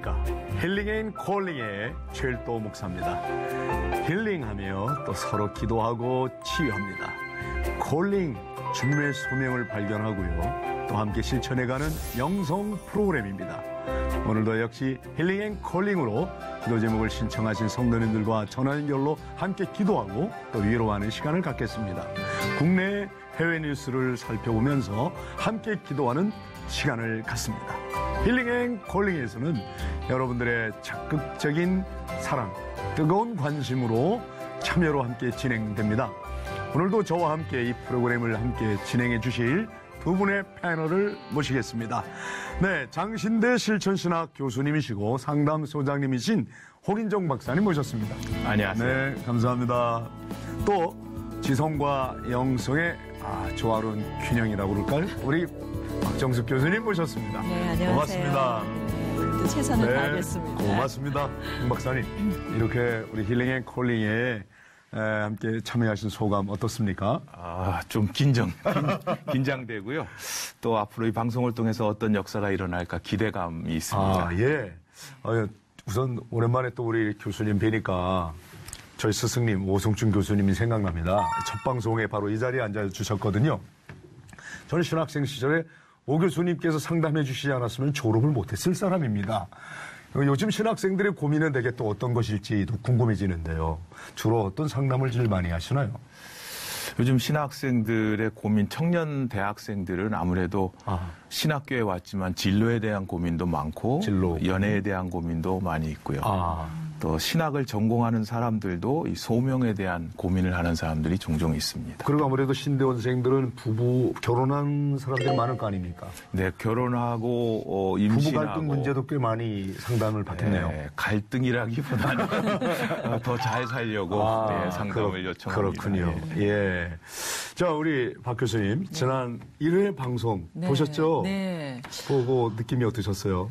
안녕하십니까. 힐링앤콜링의 최일도 목사입니다. 힐링하며 또 서로 기도하고 치유합니다. 콜링, 주님의 소명을 발견하고요. 또 함께 실천해가는 영성 프로그램입니다. 오늘도 역시 힐링앤콜링으로 기도 제목을 신청하신 성도님들과 전화 연결로 함께 기도하고 또 위로하는 시간을 갖겠습니다. 국내 해외 뉴스를 살펴보면서 함께 기도하는 시간을 갖습니다. 힐링앤콜링에서는 여러분들의 적극적인 사랑, 뜨거운 관심으로 참여로 함께 진행됩니다. 오늘도 저와 함께 이 프로그램을 함께 진행해 주실 두 분의 패널을 모시겠습니다. 네, 장신대 실천신학 교수님이시고 상담소장님이신 홍인정 박사님 모셨습니다. 안녕하세요. 네, 감사합니다. 또 지성과 영성의 조화로운 균형이라고 그럴까요? 우리 박정숙 교수님 모셨습니다. 네, 안녕하세요. 고맙습니다. 네, 오늘도 최선을 다하겠습니다. 고맙습니다. 홍 박사님. 이렇게 우리 힐링앤콜링에 함께 참여하신 소감 어떻습니까? 좀 긴장되고요. 또 앞으로 이 방송을 통해서 어떤 역사가 일어날까 기대감이 있습니다. 예. 우선 오랜만에 또 우리 교수님 뵈니까 저희 스승님 오성춘 교수님이 생각납니다. 첫 방송에 바로 이 자리에 앉아주셨거든요. 저는 신학생 시절에 오 교수님께서 상담해 주시지 않았으면 졸업을 못했을 사람입니다. 요즘 신학생들의 고민은 되게 또 어떤 것일지도 궁금해지는데요. 주로 어떤 상담을 제일 많이 하시나요? 요즘 신학생들의 고민, 청년 대학생들은 아무래도 신학교에 왔지만 진로에 대한 고민도 많고 연애에 대한 고민도 많이 있고요. 또 신학을 전공하는 사람들도 이 소명에 대한 고민을 하는 사람들이 종종 있습니다. 그리고 아무래도 신대원생들은 결혼한 사람들이 많을 거 아닙니까? 네, 결혼하고 임신하고. 부부 갈등 문제도 꽤 많이 상담을 받겠네요. 네, 갈등이라기보다는 더 잘 살려고 상담을 요청합니다. 그렇군요. 예. 자, 우리 박 교수님, 지난 1회 방송 보셨죠? 네. 보고 느낌이 어떠셨어요?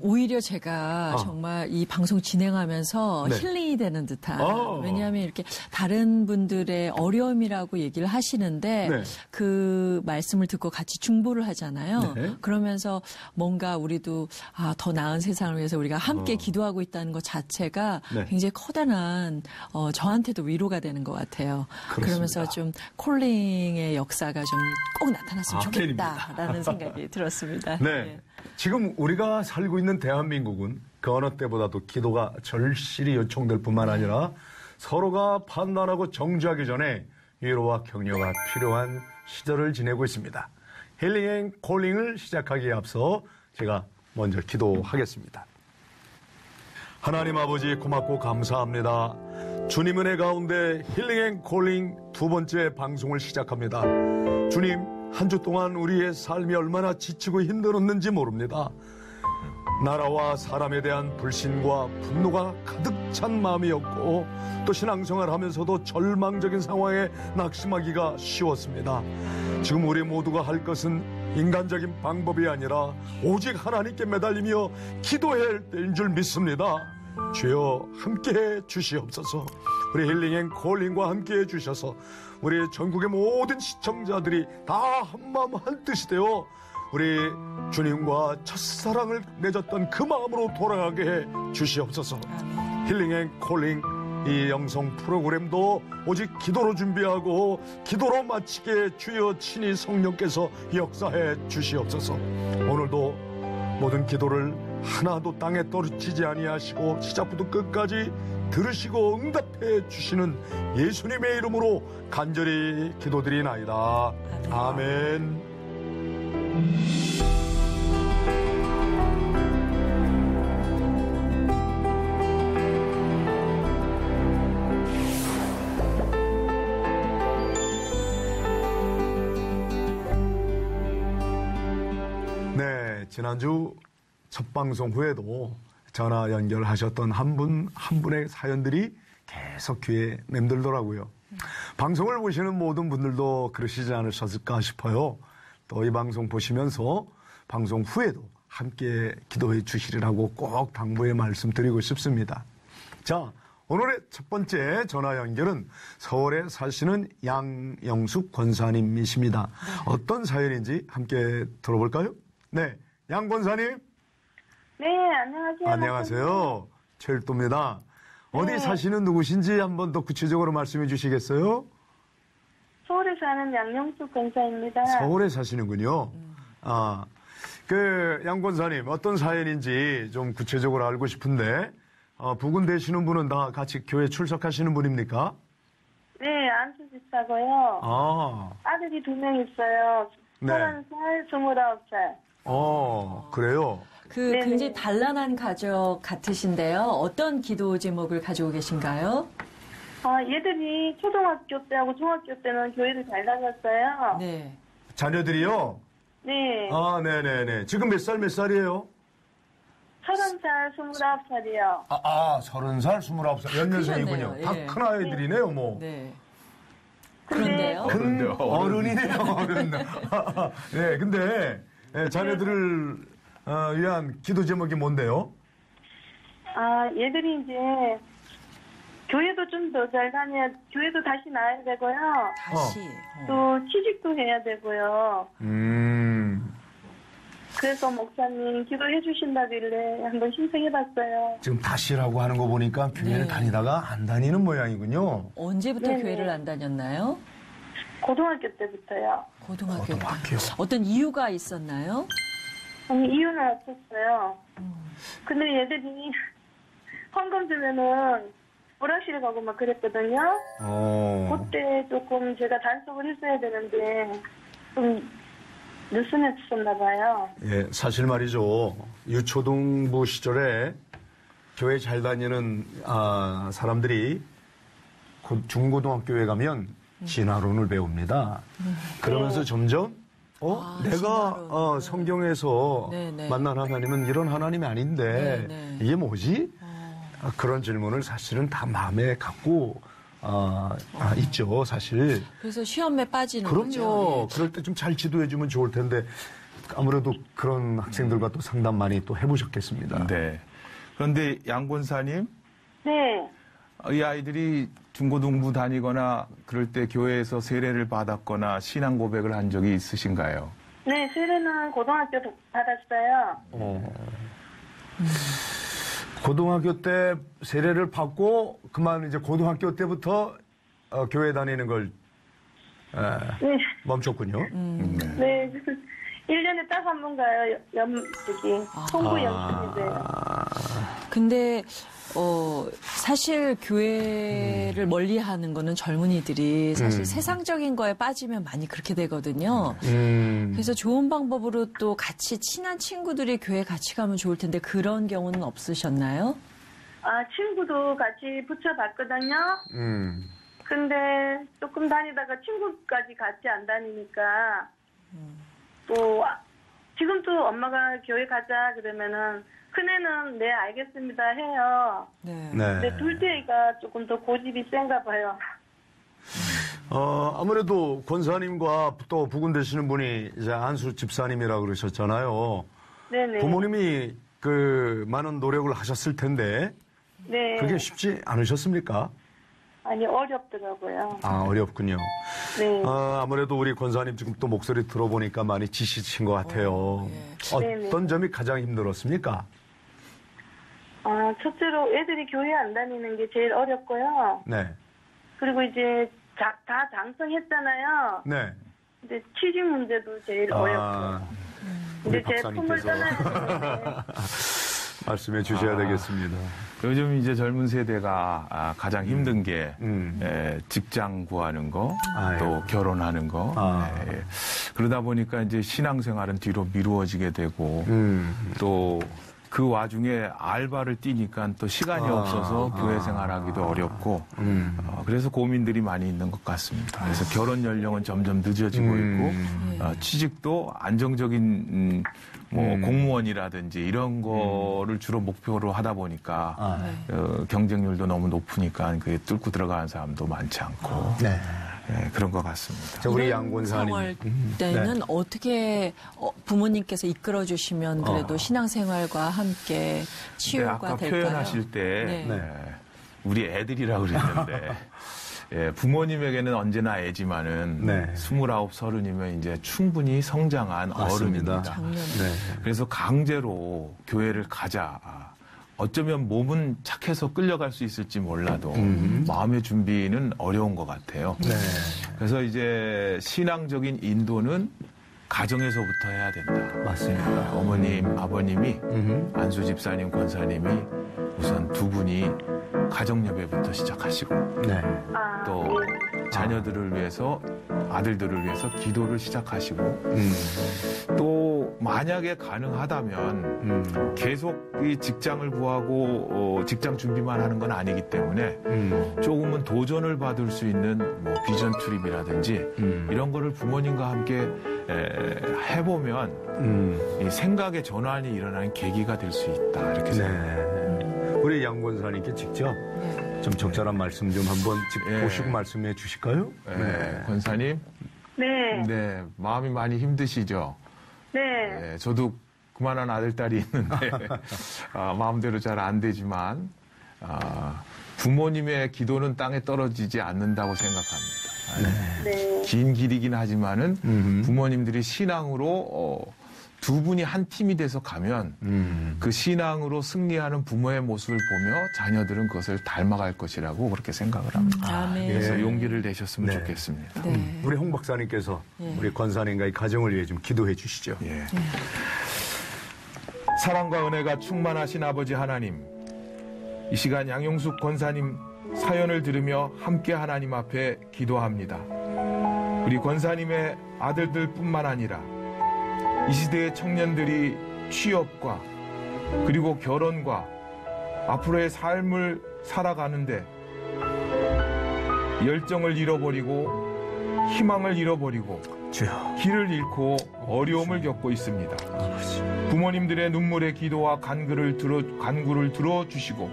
오히려 제가 정말 이 방송 진행하면서 힐링이 되는 듯한. 왜냐하면 이렇게 다른 분들의 어려움이라고 얘기를 하시는데 그 말씀을 듣고 같이 중보를 하잖아요. 그러면서 뭔가 우리도 더 나은 세상을 위해서 우리가 함께 기도하고 있다는 것 자체가 굉장히 커다란 저한테도 위로가 되는 것 같아요. 그렇습니다. 그러면서 좀 콜링의 역사가 좀 꼭 나타났으면 좋겠다라는 생각이 들었습니다. 네. 지금 우리가 살고 있는 대한민국은 그 어느 때보다도 기도가 절실히 요청될 뿐만 아니라 서로가 판단하고 정죄하기 전에 위로와 격려가 필요한 시절을 지내고 있습니다. 힐링앤콜링을 시작하기에 앞서 제가 먼저 기도하겠습니다. 하나님 아버지 고맙고 감사합니다. 주님 은혜 가운데 힐링앤콜링 두 번째 방송을 시작합니다. 주님, 한 주 동안 우리의 삶이 얼마나 지치고 힘들었는지 모릅니다. 나라와 사람에 대한 불신과 분노가 가득 찬 마음이었고 또 신앙생활 하면서도 절망적인 상황에 낙심하기가 쉬웠습니다. 지금 우리 모두가 할 것은 인간적인 방법이 아니라 오직 하나님께 매달리며 기도해야 할 때인 줄 믿습니다. 주여 함께해 주시옵소서. 우리 힐링앤콜링과 함께해 주셔서 우리 전국의 모든 시청자들이 다 한마음 한뜻이 되어 우리 주님과 첫사랑을 맺었던 그 마음으로 돌아가게 해 주시옵소서. 힐링앤콜링 이 영성 프로그램도 오직 기도로 준비하고 기도로 마치게 주여 친히 성령께서 역사해 주시옵소서. 오늘도 모든 기도를 하나도 땅에 떨어지지 아니하시고 시작부터 끝까지 들으시고 응답해 주시는 예수님의 이름으로 간절히 기도드리나이다. 아멘. 네, 지난주 첫 방송 후에도 전화 연결하셨던 한 분의 사연들이 계속 귀에 맴돌더라고요. 방송을 보시는 모든 분들도 그러시지 않으셨을까 싶어요. 또 이 방송 보시면서 방송 후에도 함께 기도해 주시리라고 꼭 당부의 말씀 드리고 싶습니다. 자, 오늘의 첫 번째 전화 연결은 서울에 사시는 양영숙 권사님이십니다. 어떤 사연인지 함께 들어볼까요? 네, 양 권사님. 네, 안녕하세요. 안녕하세요. 최일도입니다. 어디 사시는 누구신지 한번 더 구체적으로 말씀해 주시겠어요? 서울에 사는 양영숙 권사입니다. 서울에 사시는군요. 양 권사님, 어떤 사연인지 좀 구체적으로 알고 싶은데, 부근 되시는 분은 다 같이 교회 출석하시는 분입니까? 네, 안수 집사고요. 아들이 2명 있어요. 네. 30살, 29살. 그래요? 그 굉장히 단란한 가족 같으신데요. 어떤 기도 제목을 가지고 계신가요? 얘들이 초등학교 때하고 중학교 때는 교회를 잘 다녔어요. 네. 자녀들이요? 네. 네네네. 지금 몇 살이에요? 30살, 29살이요. 30살, 29살. 연년생이군요. 크셨네요. 다 예. 큰 아이들이네요, 뭐. 네. 그런데요? 큰 어른이네요, 어른. 네, 근데 자녀들을 위한 기도 제목이 뭔데요? 얘들이 이제 교회도 좀 더 잘 다녀야, 교회도 다시 나야 되고요. 다시. 또 취직도 해야 되고요. 그래서 목사님 기도해 주신다길래 한번 신청해봤어요. 지금 다시라고 하는 거 보니까 교회를 네. 다니다가 안 다니는 모양이군요. 언제부터 네네. 교회를 안 다녔나요? 고등학교 때부터요. 고등학교 때. 고등학교요. 어떤 이유가 있었나요? 아니, 이유는 없었어요. 근데 얘들이 헌금 주면은 오락실 가고 막 그랬거든요. 그때 조금 제가 단속을 했어야 되는데 좀 느슨했었나 봐요. 예, 사실 말이죠. 유초등부 시절에 교회 잘 다니는 사람들이 중고등학교에 가면 진화론을 배웁니다. 그러면서 점점 내가 성경에서 네네. 만난 하나님은 이런 하나님이 아닌데 네네. 이게 뭐지? 그런 질문을 사실은 다 마음에 갖고 있죠, 사실. 그래서 시험에 빠지는 그럼요. 거죠. 예. 그럴 때 좀 잘 지도해주면 좋을 텐데 아무래도 그런 학생들과 또 상담 많이 또 해보셨겠습니다. 네. 그런데 양 권사님, 네. 이 아이들이 중고등부 다니거나 그럴 때 교회에서 세례를 받았거나 신앙 고백을 한 적이 있으신가요? 네, 세례는 고등학교 받았어요. 고등학교 때 세례를 받고 그만 이제 고등학교 때부터 교회 다니는 걸 네. 멈췄군요. 네. 1년에 딱 한 번 가요. 송구 연습인데. 근데 사실 교회를 멀리하는 거는 젊은이들이 사실 세상적인 거에 빠지면 많이 그렇게 되거든요. 그래서 좋은 방법으로 또 같이 친한 친구들이 교회 같이 가면 좋을 텐데 그런 경우는 없으셨나요? 친구도 같이 붙여봤거든요. 근데 조금 다니다가 친구까지 같이 안 다니니까 또 지금도 엄마가 교회 가자 그러면은 큰애는 네 알겠습니다 해요. 네. 근데 둘째가 조금 더 고집이 센가 봐요. 아무래도 권사님과 또 부근되시는 분이 이제 안수 집사님이라고 그러셨잖아요. 네네. 부모님이 그 많은 노력을 하셨을 텐데 네. 그게 쉽지 않으셨습니까? 아니 어렵더라고요. 어렵군요. 네. 아무래도 우리 권사님 지금 또 목소리 들어보니까 많이 지치신 것 같아요. 네네. 어떤 점이 가장 힘들었습니까? 첫째로 애들이 교회 안 다니는 게 제일 어렵고요. 네. 그리고 이제 다 장성했잖아요. 네. 근데 취직 문제도 제일 어렵고. 우리 이제 제 품을 박사님께서 떠나야 되는데. 말씀해 주셔야 되겠습니다. 요즘 이제 젊은 세대가 가장 힘든 게 직장 구하는 거, 또 결혼하는 거. 그러다 보니까 이제 신앙생활은 뒤로 미루어지게 되고 또 그 와중에 알바를 뛰니까 또 시간이 없어서 교회 생활하기도 어렵고 그래서 고민들이 많이 있는 것 같습니다. 그래서 결혼 연령은 점점 늦어지고 있고 취직도 안정적인 공무원이라든지 이런 거를 주로 목표로 하다 보니까 경쟁률도 너무 높으니까 그게 뚫고 들어가는 사람도 많지 않고 그런 것 같습니다. 우리 이런 양권사님 상황 때는 어떻게 부모님께서 이끌어주시면 그래도 신앙생활과 함께 치유가 아까 될까요? 표현하실 때 우리 애들이라고 그랬는데 예, 부모님에게는 언제나 애지만은 네. 29, 30이면 이제 충분히 성장한 맞습니다. 어른입니다. 네. 그래서 강제로 교회를 가자. 어쩌면 몸은 착해서 끌려갈 수 있을지 몰라도 마음의 준비는 어려운 것 같아요. 네. 그래서 이제 신앙적인 인도는 가정에서부터 해야 된다. 맞습니다. 어머님, 아버님이 안수 집사님, 권사님이 우선 두 분이 가정 예배부터 시작하시고 네. 또 자녀들을 위해서 아들들을 위해서 기도를 시작하시고 또 만약에 가능하다면 계속 이 직장을 구하고 직장 준비만 하는 건 아니기 때문에 조금은 도전을 받을 수 있는 뭐 비전 투립이라든지 이런 거를 부모님과 함께 해보면 이 생각의 전환이 일어나는 계기가 될 수 있다 이렇게 생각합니다. 우리 양 권사님께 직접 좀 적절한 말씀 좀 한번 보시고 말씀해 주실까요? 네. 권사님. 네. 네. 마음이 많이 힘드시죠? 네. 네. 저도 그만한 아들, 딸이 있는데, 마음대로 잘 안 되지만, 부모님의 기도는 땅에 떨어지지 않는다고 생각합니다. 네. 긴 길이긴 하지만은 부모님들이 신앙으로 두 분이 한 팀이 돼서 가면 그 신앙으로 승리하는 부모의 모습을 보며 자녀들은 그것을 닮아갈 것이라고 그렇게 생각을 합니다. 그래서 용기를 내셨으면 좋겠습니다. 네. 우리 홍 박사님께서 우리 권사님과의 가정을 위해 좀 기도해 주시죠. 예. 사랑과 은혜가 충만하신 아버지 하나님, 이 시간 양용숙 권사님 사연을 들으며 함께 하나님 앞에 기도합니다. 우리 권사님의 아들들뿐만 아니라 이 시대의 청년들이 취업과 그리고 결혼과 앞으로의 삶을 살아가는데 열정을 잃어버리고 희망을 잃어버리고 길을 잃고 어려움을 겪고 있습니다. 부모님들의 눈물의 기도와 간구를 들어주시고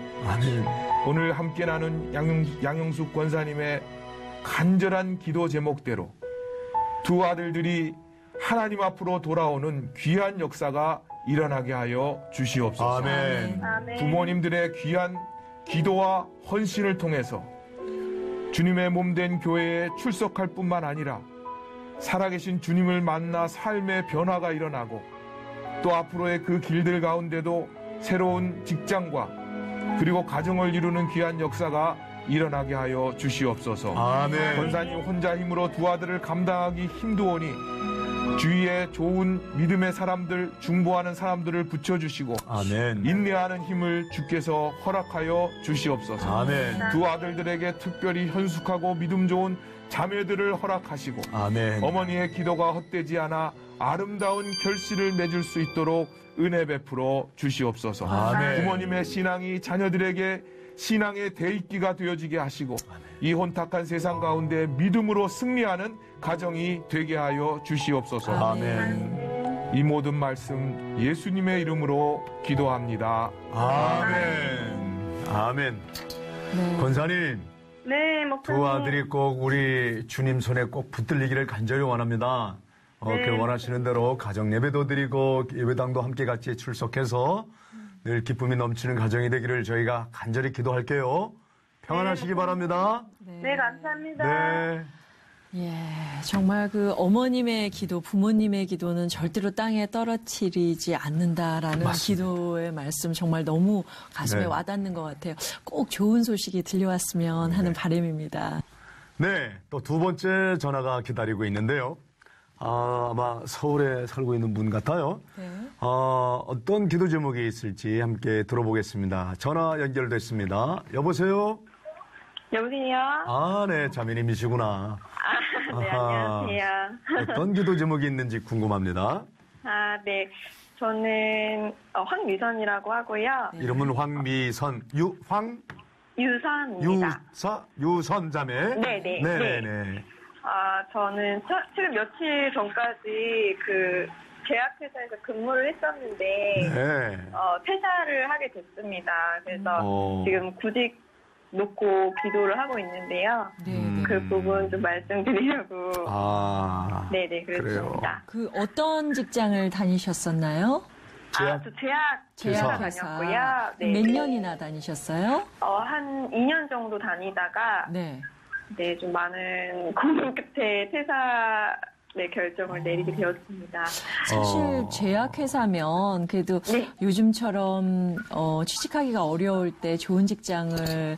오늘 함께 나눈 양용숙 권사님의 간절한 기도 제목대로 두 아들들이 하나님 앞으로 돌아오는 귀한 역사가 일어나게 하여 주시옵소서. 아멘. 부모님들의 귀한 기도와 헌신을 통해서 주님의 몸된 교회에 출석할 뿐만 아니라 살아계신 주님을 만나 삶의 변화가 일어나고 또 앞으로의 그 길들 가운데도 새로운 직장과 그리고 가정을 이루는 귀한 역사가 일어나게 하여 주시옵소서. 아멘. 권사님 혼자 힘으로 두 아들을 감당하기 힘드오니 주위에 좋은 믿음의 사람들, 중보하는 사람들을 붙여주시고 아멘. 인내하는 힘을 주께서 허락하여 주시옵소서. 아멘. 두 아들들에게 특별히 현숙하고 믿음 좋은 자매들을 허락하시고 아멘. 어머니의 기도가 헛되지 않아 아름다운 결실을 맺을 수 있도록 은혜 베풀어 주시옵소서. 아멘. 부모님의 신앙이 자녀들에게 신앙의 대입기가 되어지게 하시고 이 혼탁한 세상 가운데 믿음으로 승리하는 가정이 되게 하여 주시옵소서. 아멘. 이 모든 말씀 예수님의 이름으로 기도합니다. 아멘. 아멘. 네. 권사님, 네, 목사님. 두 아들이 꼭 우리 주님 손에 꼭 붙들리기를 간절히 원합니다. 그 원하시는 대로 가정 예배도 드리고 예배당도 함께 같이 출석해서 늘 기쁨이 넘치는 가정이 되기를 저희가 간절히 기도할게요. 평안하시기 바랍니다. 네, 감사합니다. 네. 예, 정말 그 어머님의 기도, 부모님의 기도는 절대로 땅에 떨어뜨리지 않는다라는 기도의 말씀 정말 너무 가슴에 와닿는 것 같아요. 꼭 좋은 소식이 들려왔으면 하는 바람입니다. 네, 또 두 번째 전화가 기다리고 있는데요. 아마 서울에 살고 있는 분 같아요. 네. 어떤 기도 제목이 있을지 함께 들어보겠습니다. 전화 연결됐습니다. 여보세요? 여보세요? 네, 자매님이시구나. 네, 안녕하세요. 어떤 기도 제목이 있는지 궁금합니다. 네. 저는 황미선이라고 하고요. 이름은 황미선, 유선입니다. 유선 자매? 네네. 저는 지금 며칠 전까지 그 제약회사에서 근무를 했었는데 퇴사를 하게 됐습니다. 그래서 지금 구직 놓고 기도를 하고 있는데요. 그 부분 좀 말씀드리려고. 네네, 그렇습니다. 그 어떤 직장을 다니셨었나요? 저 제약회사 다녔고요. 몇 년이나 다니셨어요? 한 2년 정도 다니다가 네, 좀 많은 고민 끝에 퇴사 결정을 내리게 되었습니다. 사실 제약회사면 그래도 네. 요즘처럼 취직하기가 어려울 때 좋은 직장을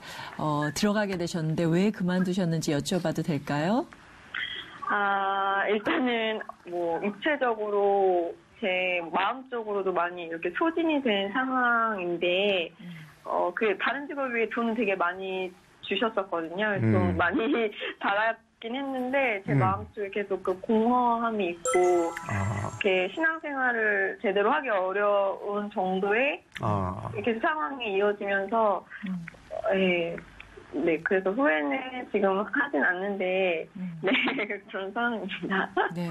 들어가게 되셨는데 왜 그만두셨는지 여쭤봐도 될까요? 일단은 뭐 육체적으로 제 마음적으로도 많이 이렇게 소진이 된 상황인데 그 다른 직업에 비해 돈은 되게 많이 주셨었거든요. 좀 많이 받았긴 했는데 제 마음속에 계속 그 공허함이 있고 이렇게 신앙생활을 제대로 하기 어려운 정도의 이렇게 상황이 이어지면서 네, 그래서 후회는 지금 하진 않는데, 네, 그런 상황입니다. 네.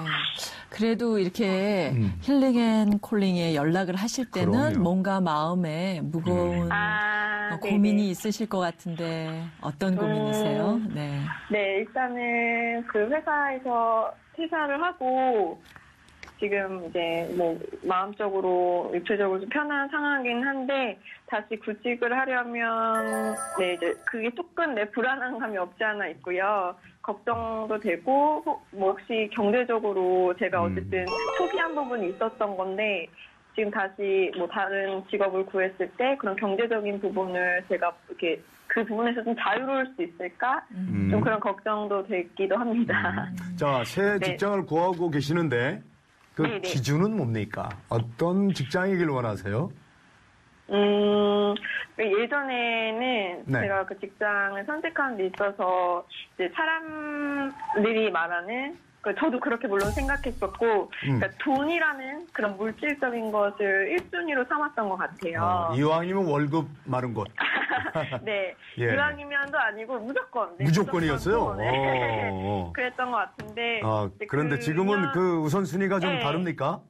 그래도 이렇게 힐링 앤 콜링에 연락을 하실 때는 그럼요. 뭔가 마음에 무거운 고민이 있으실 것 같은데, 어떤 고민이세요? 네. 네, 일단은 그 회사에서 퇴사를 하고, 지금 이제 뭐 마음적으로 육체적으로 좀 편한 상황이긴 한데 다시 구직을 하려면 네 이제 그게 조금 내 불안감이 없지 않아 있고요. 걱정도 되고 뭐 혹시 경제적으로 제가 어쨌든 포기한 부분이 있었던 건데 지금 다시 뭐 다른 직업을 구했을 때 그런 경제적인 부분을 제가 이렇게 그 부분에서 좀 자유로울 수 있을까? 좀 그런 걱정도 되기도 합니다. 자, 새 직장을 구하고 계시는데 그 네네. 기준은 뭡니까? 어떤 직장이길 원하세요? 예전에는 제가 그 직장을 선택한 데 있어서 이제 사람들이 말하는 저도 그렇게 물론 생각했었고 그러니까 돈이라는 그런 물질적인 것을 1순위로 삼았던 것 같아요. 이왕이면 월급 많은 것. 네. 예. 이왕이면도 아니고 무조건. 네, 무조건이었어요? 네. 그랬던 것 같은데. 그런데 지금은 그 우선순위가 좀 다릅니까?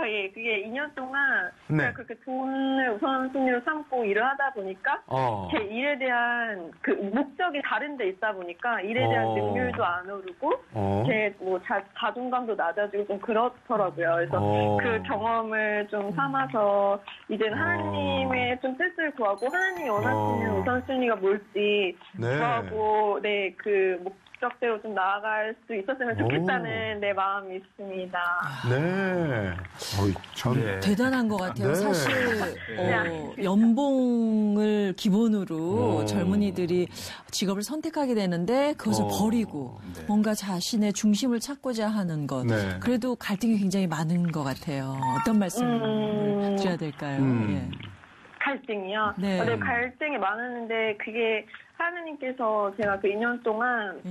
예. 그게 2년 동안 제가 그렇게 돈을 우선순위로 삼고 일을 하다 보니까 제 일에 대한 그 목적이 다른 데 있다 보니까 일에 대한 능률도 안 오르고 제 뭐 자존감도 낮아지고 좀 그렇더라고요. 그래서 그 경험을 좀 삼아서 이제는 하나님의 좀 뜻을 구하고 하나님이 원하시는 우선순위가 뭘지 구하고 그 목적대로 좀 나아갈 수 있었으면 좋겠다는 내 마음이 있습니다. 네. 참 대단한 것 같아요. 사실 연봉을 기본으로 젊은이들이 직업을 선택하게 되는데 그것을 버리고 뭔가 자신의 중심을 찾고자 하는 것. 그래도 갈등이 굉장히 많은 것 같아요. 어떤 말씀을 드려야 될까요? 예. 갈등이요? 네, 갈등이 많았는데 그게 하나님께서 제가 그 2년 동안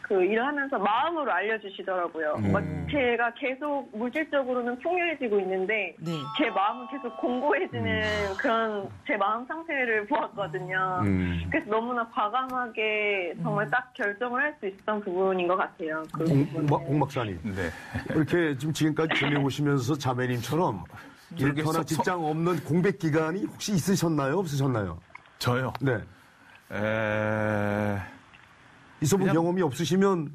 그 일을 하면서 마음으로 알려주시더라고요. 제가 계속 물질적으로는 풍요해지고 있는데 제 마음은 계속 공고해지는 그런 제 마음 상태를 보았거든요. 그래서 너무나 과감하게 정말 딱 결정을 할 수 있었던 부분인 것 같아요. 공 박사님, 이렇게 지금까지 지내오시면서 자매님처럼 일터나 직장 없는 공백 기간이 혹시 있으셨나요? 없으셨나요? 저요? 네. 있어본 경험이 없으시면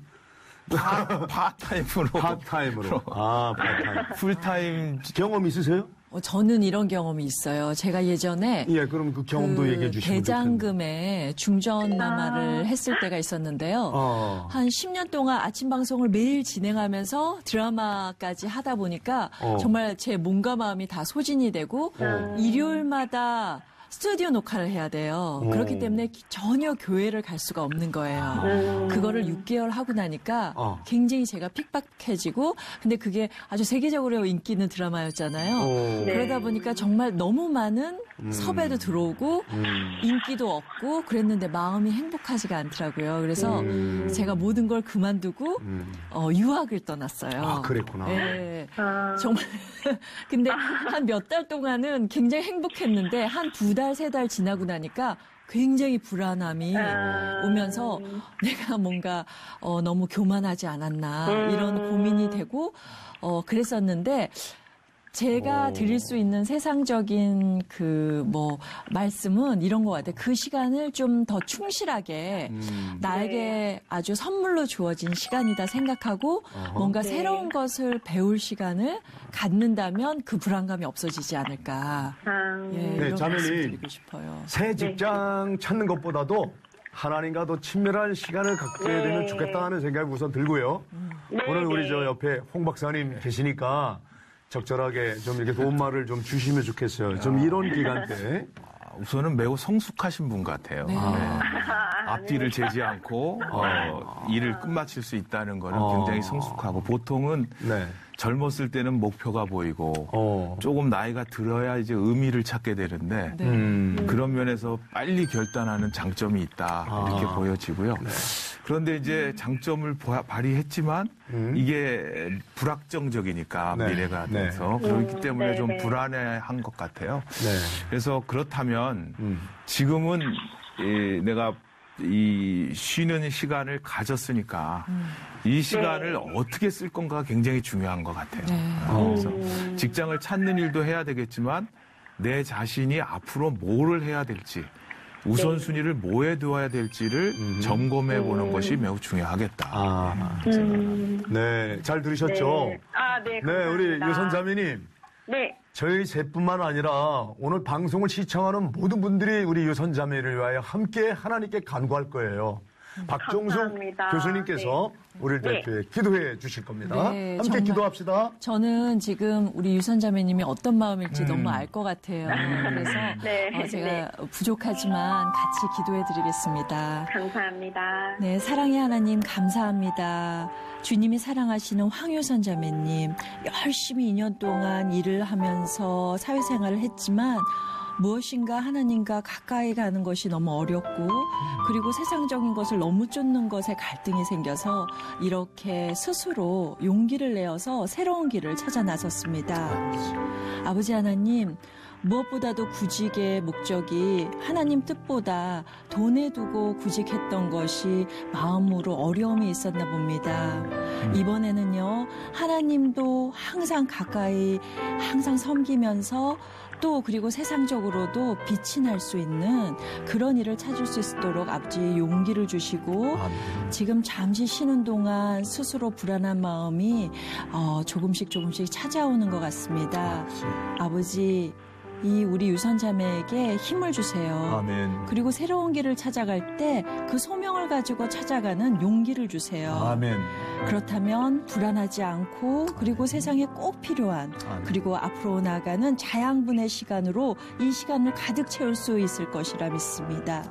파타임으로. 파타임으로. 파타임. 풀타임 경험 있으세요? 저는 이런 경험이 있어요. 제가 예전에 그럼 그 경험도 얘기해 주시면 대장금에 중전마마를 했을 때가 있었는데요. 한 10년 동안 아침 방송을 매일 진행하면서 드라마까지 하다 보니까 정말 제 몸과 마음이 다 소진이 되고 일요일마다 스튜디오 녹화를 해야 돼요. 그렇기 때문에 전혀 교회를 갈 수가 없는 거예요. 그거를 6개월 하고 나니까 굉장히 제가 픽박해지고 근데 그게 아주 세계적으로 인기 있는 드라마였잖아요. 그러다 보니까 정말 너무 많은 섭외도 들어오고 인기도 없고 그랬는데 마음이 행복하지가 않더라고요. 그래서 제가 모든 걸 그만두고 유학을 떠났어요. 그랬구나. 네. 정말 근데 한 몇 달 동안은 굉장히 행복했는데 한 2달, 3달 지나고 나니까 굉장히 불안함이 오면서 내가 뭔가 너무 교만하지 않았나 이런 고민이 되고 그랬었는데 제가 드릴 수 있는 세상적인 말씀은 이런 것 같아요. 그 시간을 좀 더 충실하게 나에게 아주 선물로 주어진 시간이다 생각하고 뭔가 새로운 것을 배울 시간을 갖는다면 그 불안감이 없어지지 않을까. 이런 말씀 드리고 싶어요. 새 직장 찾는 것보다도 하나님과 더 친밀한 시간을 갖게 네. 되면 좋겠다 하는 생각이 우선 들고요. 네, 오늘 우리 네. 저 옆에 홍 박사님 계시니까 적절하게 좀 이렇게 도움말을 좀 주시면 좋겠어요. 좀 이런 기간 때. 우선은 매우 성숙하신 분 같아요. 네. 앞뒤를 재지 않고 일을 끝마칠 수 있다는 거는 굉장히 성숙하고 보통은 네. 젊었을 때는 목표가 보이고 조금 나이가 들어야 이제 의미를 찾게 되는데 그런 면에서 빨리 결단하는 장점이 있다 이렇게 보여지고요. 네. 그런데 이제 장점을 발휘했지만 이게 불확정적이니까 네. 미래가 돼서 그렇기 때문에 네, 좀 네. 불안해한 것 같아요. 네. 그래서 그렇다면 지금은 내가 이 쉬는 시간을 가졌으니까 이 시간을 어떻게 쓸 건가가 굉장히 중요한 것 같아요. 그래서 직장을 찾는 일도 해야 되겠지만 내 자신이 앞으로 뭐를 해야 될지 우선순위를 뭐에 두어야 될지를 점검해 보는 것이 매우 중요하겠다. 네, 잘 들으셨죠? 네. 아, 네. 네, 우리 감사합니다. 유선 자매님. 네. 저희 셋뿐만 아니라 오늘 방송을 시청하는 모든 분들이 우리 유선 자매를 위하여 함께 하나님께 간구할 거예요. 박종숙 감사합니다. 교수님께서 우리를 네. 대표해 기도해 주실 겁니다. 네, 함께 정말. 기도합시다. 저는 지금 우리 유선자매님이 어떤 마음일지 너무 알 것 같아요. 그래서 네. 제가 부족하지만 같이 기도해 드리겠습니다. 감사합니다. 네, 사랑의 하나님 감사합니다. 주님이 사랑하시는 황유선 자매님, 열심히 2년 동안 일을 하면서 사회생활을 했지만 무엇인가 하나님과 가까이 가는 것이 너무 어렵고 그리고 세상적인 것을 너무 쫓는 것에 갈등이 생겨서 이렇게 스스로 용기를 내어서 새로운 길을 찾아 나섰습니다. 아버지 하나님, 무엇보다도 구직의 목적이 하나님 뜻보다 돈에 두고 구직했던 것이 마음으로 어려움이 있었나 봅니다. 이번에는요, 하나님도 항상 가까이 항상 섬기면서 또 그리고 세상적으로도 빛이 날 수 있는 그런 일을 찾을 수 있도록 아버지 용기를 주시고 지금 잠시 쉬는 동안 스스로 불안한 마음이 조금씩 찾아오는 것 같습니다. 아버지, 이 우리 유선자매에게 힘을 주세요. 아멘. 그리고 새로운 길을 찾아갈 때 그 소명을 가지고 찾아가는 용기를 주세요. 아멘. 그렇다면 불안하지 않고 그리고 세상에 꼭 필요한 그리고 앞으로 나아가는 자양분의 시간으로 이 시간을 가득 채울 수 있을 것이라 믿습니다.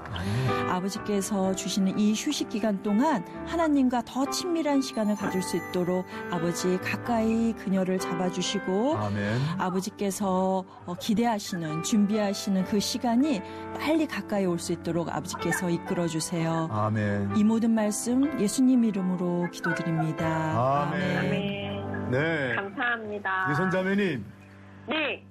아버지께서 주시는 이 휴식 기간 동안 하나님과 더 친밀한 시간을 가질 수 있도록 아버지 가까이 그녀를 잡아주시고 아멘. 아버지께서 기대하시는 준비하시는 그 시간이 빨리 가까이 올 수 있도록 아버지께서 이끌어 주세요. 아멘. 이 모든 말씀 예수님 이름으로 기도드립니다. 아멘. 네. 감사합니다. 유선 자매님. 네.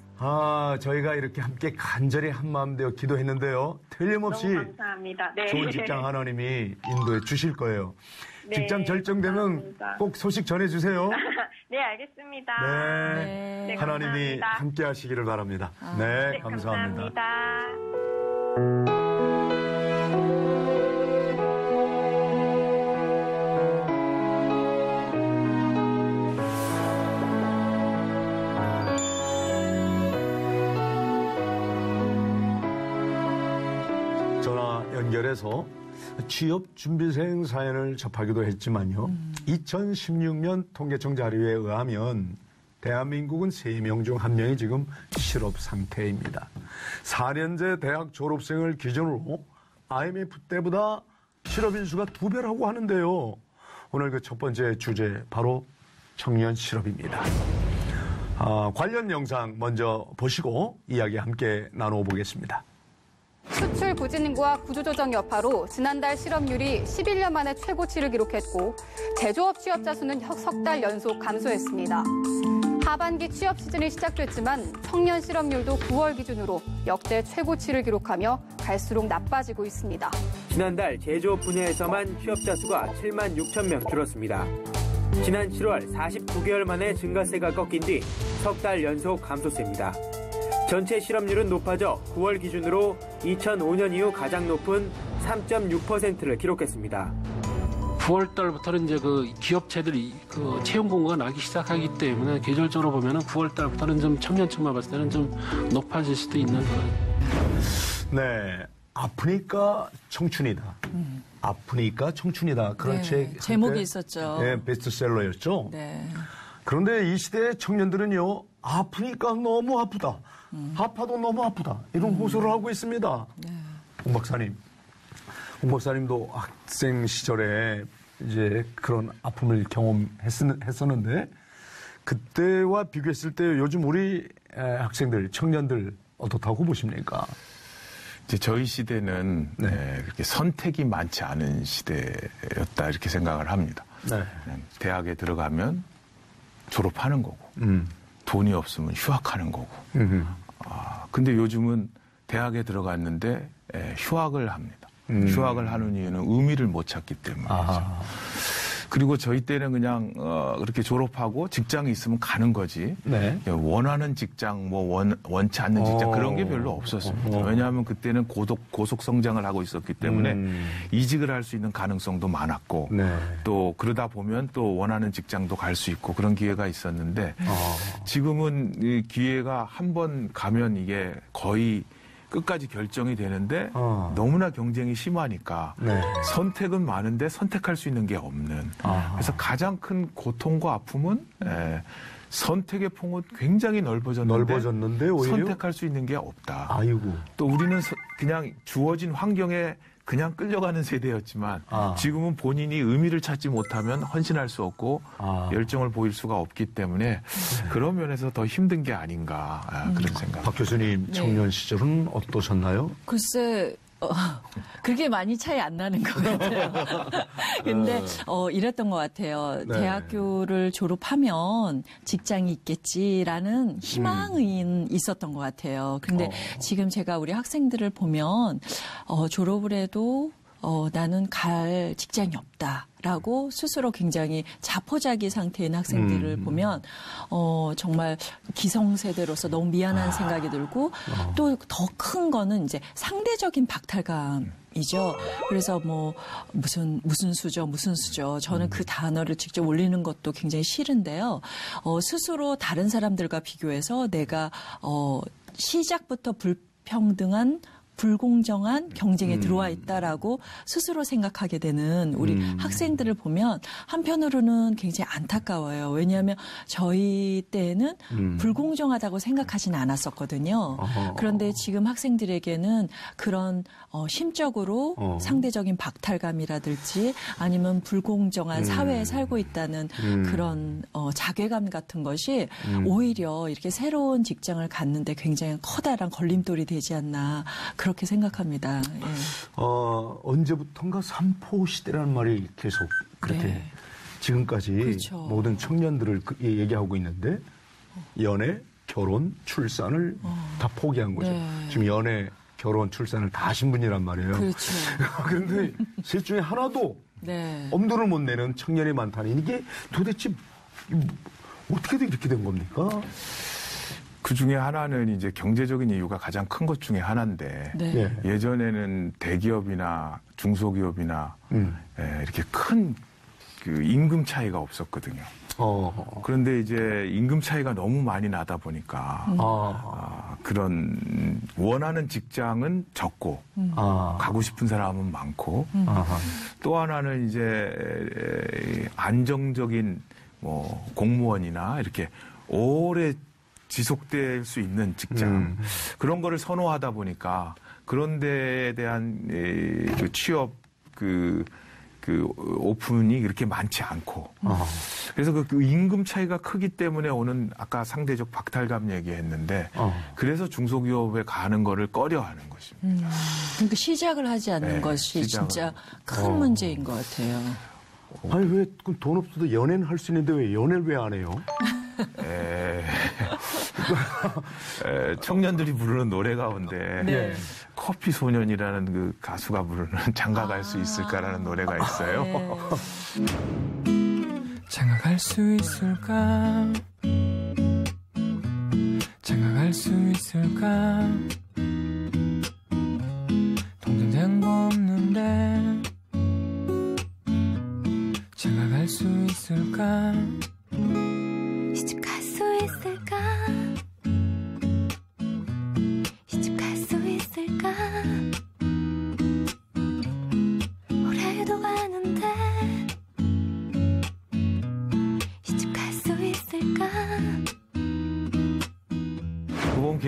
저희가 이렇게 함께 간절히 한마음 되어 기도했는데요. 틀림없이 너무 감사합니다. 네. 좋은 직장 하나님이 인도해 주실 거예요. 네, 직장 결정되면 감사합니다. 꼭 소식 전해주세요. 네, 알겠습니다. 네. 네, 하나님이 감사합니다. 함께 하시기를 바랍니다. 네, 네, 감사합니다. 감사합니다. 전화 연결해서 취업 준비생 사연을 접하기도 했지만요. 2016년 통계청 자료에 의하면 대한민국은 3명 중 1명이 지금 실업 상태입니다. 4년제 대학 졸업생을 기준으로 IMF 때보다 실업 인수가 2배라고 하는데요. 오늘 그 첫 번째 주제 바로 청년 실업입니다. 관련 영상 먼저 보시고 이야기 함께 나눠보겠습니다. 수출 부진과 구조조정 여파로 지난달 실업률이 11년 만에 최고치를 기록했고 제조업 취업자 수는 석 달 연속 감소했습니다. 하반기 취업 시즌이 시작됐지만 청년 실업률도 9월 기준으로 역대 최고치를 기록하며 갈수록 나빠지고 있습니다. 지난달 제조업 분야에서만 취업자 수가 7만 6천 명 줄었습니다. 지난 7월 49개월 만에 증가세가 꺾인 뒤 석 달 연속 감소세입니다. 전체 실업률은 높아져 9월 기준으로 2005년 이후 가장 높은 3.6%를 기록했습니다. 9월 달부터는 이제 그 기업체들이 그 채용 공고가 나기 시작하기 때문에 계절적으로 보면은 9월 달부터는 좀 청년층만 봤을 때는 좀 높아질 수도 있는 거예요. 네. 아프니까 청춘이다. 아프니까 청춘이다. 그런 네, 책 제목이 있었죠. 네, 베스트셀러였죠. 네. 그런데 이 시대의 청년들은요, 아프니까 너무 아프다. 아파도 너무 아프다. 이런 호소를 하고 있습니다. 네. 홍 박사님도 학생 시절에 이제 그런 아픔을 경험했었는데, 그때와 비교했을 때 요즘 우리 학생들, 청년들 어떻다고 보십니까? 이제 저희 시대는 그렇게 선택이 많지 않은 시대였다 이렇게 생각을 합니다. 네. 대학에 들어가면 졸업하는 거고, 돈이 없으면 휴학하는 거고. 근데 요즘은 대학에 들어갔는데 휴학을 합니다. 휴학을 하는 이유는 의미를 못 찾기 때문이죠. 그리고 저희 때는 그냥 그렇게 졸업하고 직장이 있으면 가는 거지. 네. 원하는 직장, 원치 않는 직장 그런 게 별로 없었습니다. 왜냐하면 그때는 고속 성장을 하고 있었기 때문에 이직을 할 수 있는 가능성도 많았고 또 그러다 보면 또 원하는 직장도 갈 수 있고 그런 기회가 있었는데 지금은 이 기회가 한 번 가면 이게 거의 끝까지 결정이 되는데 너무나 경쟁이 심하니까 선택은 많은데 선택할 수 있는 게 없는. 그래서 가장 큰 고통과 아픔은 선택의 폭은 굉장히 넓어졌는데 오히려 선택할 수 있는 게 없다. 아이고. 또 우리는 그냥 주어진 환경에 그냥 끌려가는 세대였지만 지금은 본인이 의미를 찾지 못하면 헌신할 수 없고 열정을 보일 수가 없기 때문에 그런 면에서 더 힘든 게 아닌가 그런 생각. 박 교수님 청년 시절은 어떠셨나요? 글쎄 그렇게 많이 차이 안 나는 것 같아요. 근데 이랬던 것 같아요. 네. 대학교를 졸업하면 직장이 있겠지라는 희망은 있었던 것 같아요. 근데 지금 제가 우리 학생들을 보면 졸업을 해도 나는 갈 직장이 없다라고 스스로 굉장히 자포자기 상태인 학생들을 보면 정말 기성세대로서 너무 미안한 생각이 들고 또 더 큰 거는 이제 상대적인 박탈감이죠. 그래서 뭐 무슨 수죠. 저는 그 단어를 직접 올리는 것도 굉장히 싫은데요. 스스로 다른 사람들과 비교해서 내가 시작부터 불공정한 경쟁에 들어와 있다라고 스스로 생각하게 되는 우리 학생들을 보면 한편으로는 굉장히 안타까워요. 왜냐하면 저희 때는 불공정하다고 생각하진 않았었거든요. 그런데 지금 학생들에게는 그런 심적으로 상대적인 박탈감이라든지 아니면 불공정한 사회에 살고 있다는 그런 자괴감 같은 것이 오히려 이렇게 새로운 직장을 갖는데 굉장히 커다란 걸림돌이 되지 않나 그렇게 생각합니다. 예. 언제부턴가 삼포 시대라는 말이 계속 그렇게 지금까지 그렇죠. 모든 청년들을 얘기하고 있는데 연애, 결혼, 출산을 다 포기한 거죠. 지금 연애, 결혼, 출산을 다 하신 분이란 말이에요. 그렇죠. 그런데 셋 중에 하나도 엄두를 못 내는 청년이 많다니 이게 도대체 어떻게 이렇게 된 겁니까? 그 중에 하나는 이제 경제적인 이유가 가장 큰 것 중에 하나인데 예전에는 대기업이나 중소기업이나 이렇게 큰 그 임금 차이가 없었거든요. 그런데 이제 임금 차이가 너무 많이 나다 보니까 그런 원하는 직장은 적고 가고 싶은 사람은 많고 또 하나는 이제 안정적인 뭐 공무원이나 이렇게 오래 지속될 수 있는 직장 그런 거를 선호하다 보니까 그런 데에 대한 그 취업 그 오픈이 그렇게 많지 않고 그래서 그 임금 차이가 크기 때문에 오는 아까 상대적 박탈감 얘기했는데 그래서 중소기업에 가는 거를 꺼려하는 것입니다. 그러니까 시작을 하지 않는 것이 진짜 큰 문제인 것 같아요. 아니 왜 돈 없어도 연애는 할 수 있는데 왜 연애를 왜 안 해요? 청년들이 부르는 노래 가운데 커피 소년이라는 그 가수가 부르는 장가갈 수 있을까라는 노래가 있어요. 장가갈 수 있을까? 장가갈 수 있을까? 동전 된 거 없는데 장가갈 수 있을까? 시집 갈 수 있을까? 시집 갈 수 있을까?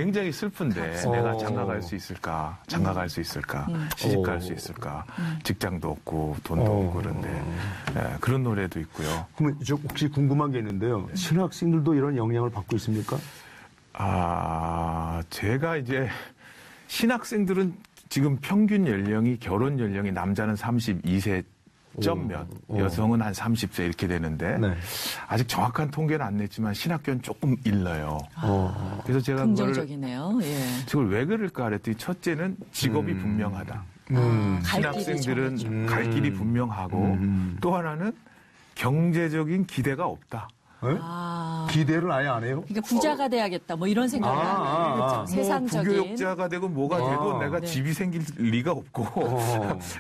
굉장히 슬픈데 내가 장가갈 수 있을까? 장가갈 수 있을까? 시집갈 수 있을까? 직장도 없고 돈도 없고 그런데 예, 그런 노래도 있고요. 그러면 저 혹시 궁금한 게 있는데요. 신학생들도 이런 영향을 받고 있습니까? 제가 이제 신학생들은 지금 평균 연령이 결혼 연령이 남자는 32세 점 몇, 여성은 한 30세 이렇게 되는데 네. 아직 정확한 통계는 안 냈지만 신학교는 조금 일러요. 그래서 제가 긍정적이네요. 그걸 왜 그럴까 그랬더니 첫째는 직업이 분명하다. 신학생들은 갈 길이 분명하고 또 하나는 경제적인 기대가 없다. 기대를 아예 안 해요? 그러니까 부자가 돼야겠다, 뭐 이런 생각을 하는 거죠. 세상적인. 부교육자가 되고 뭐가 돼도 내가 집이 생길 리가 없고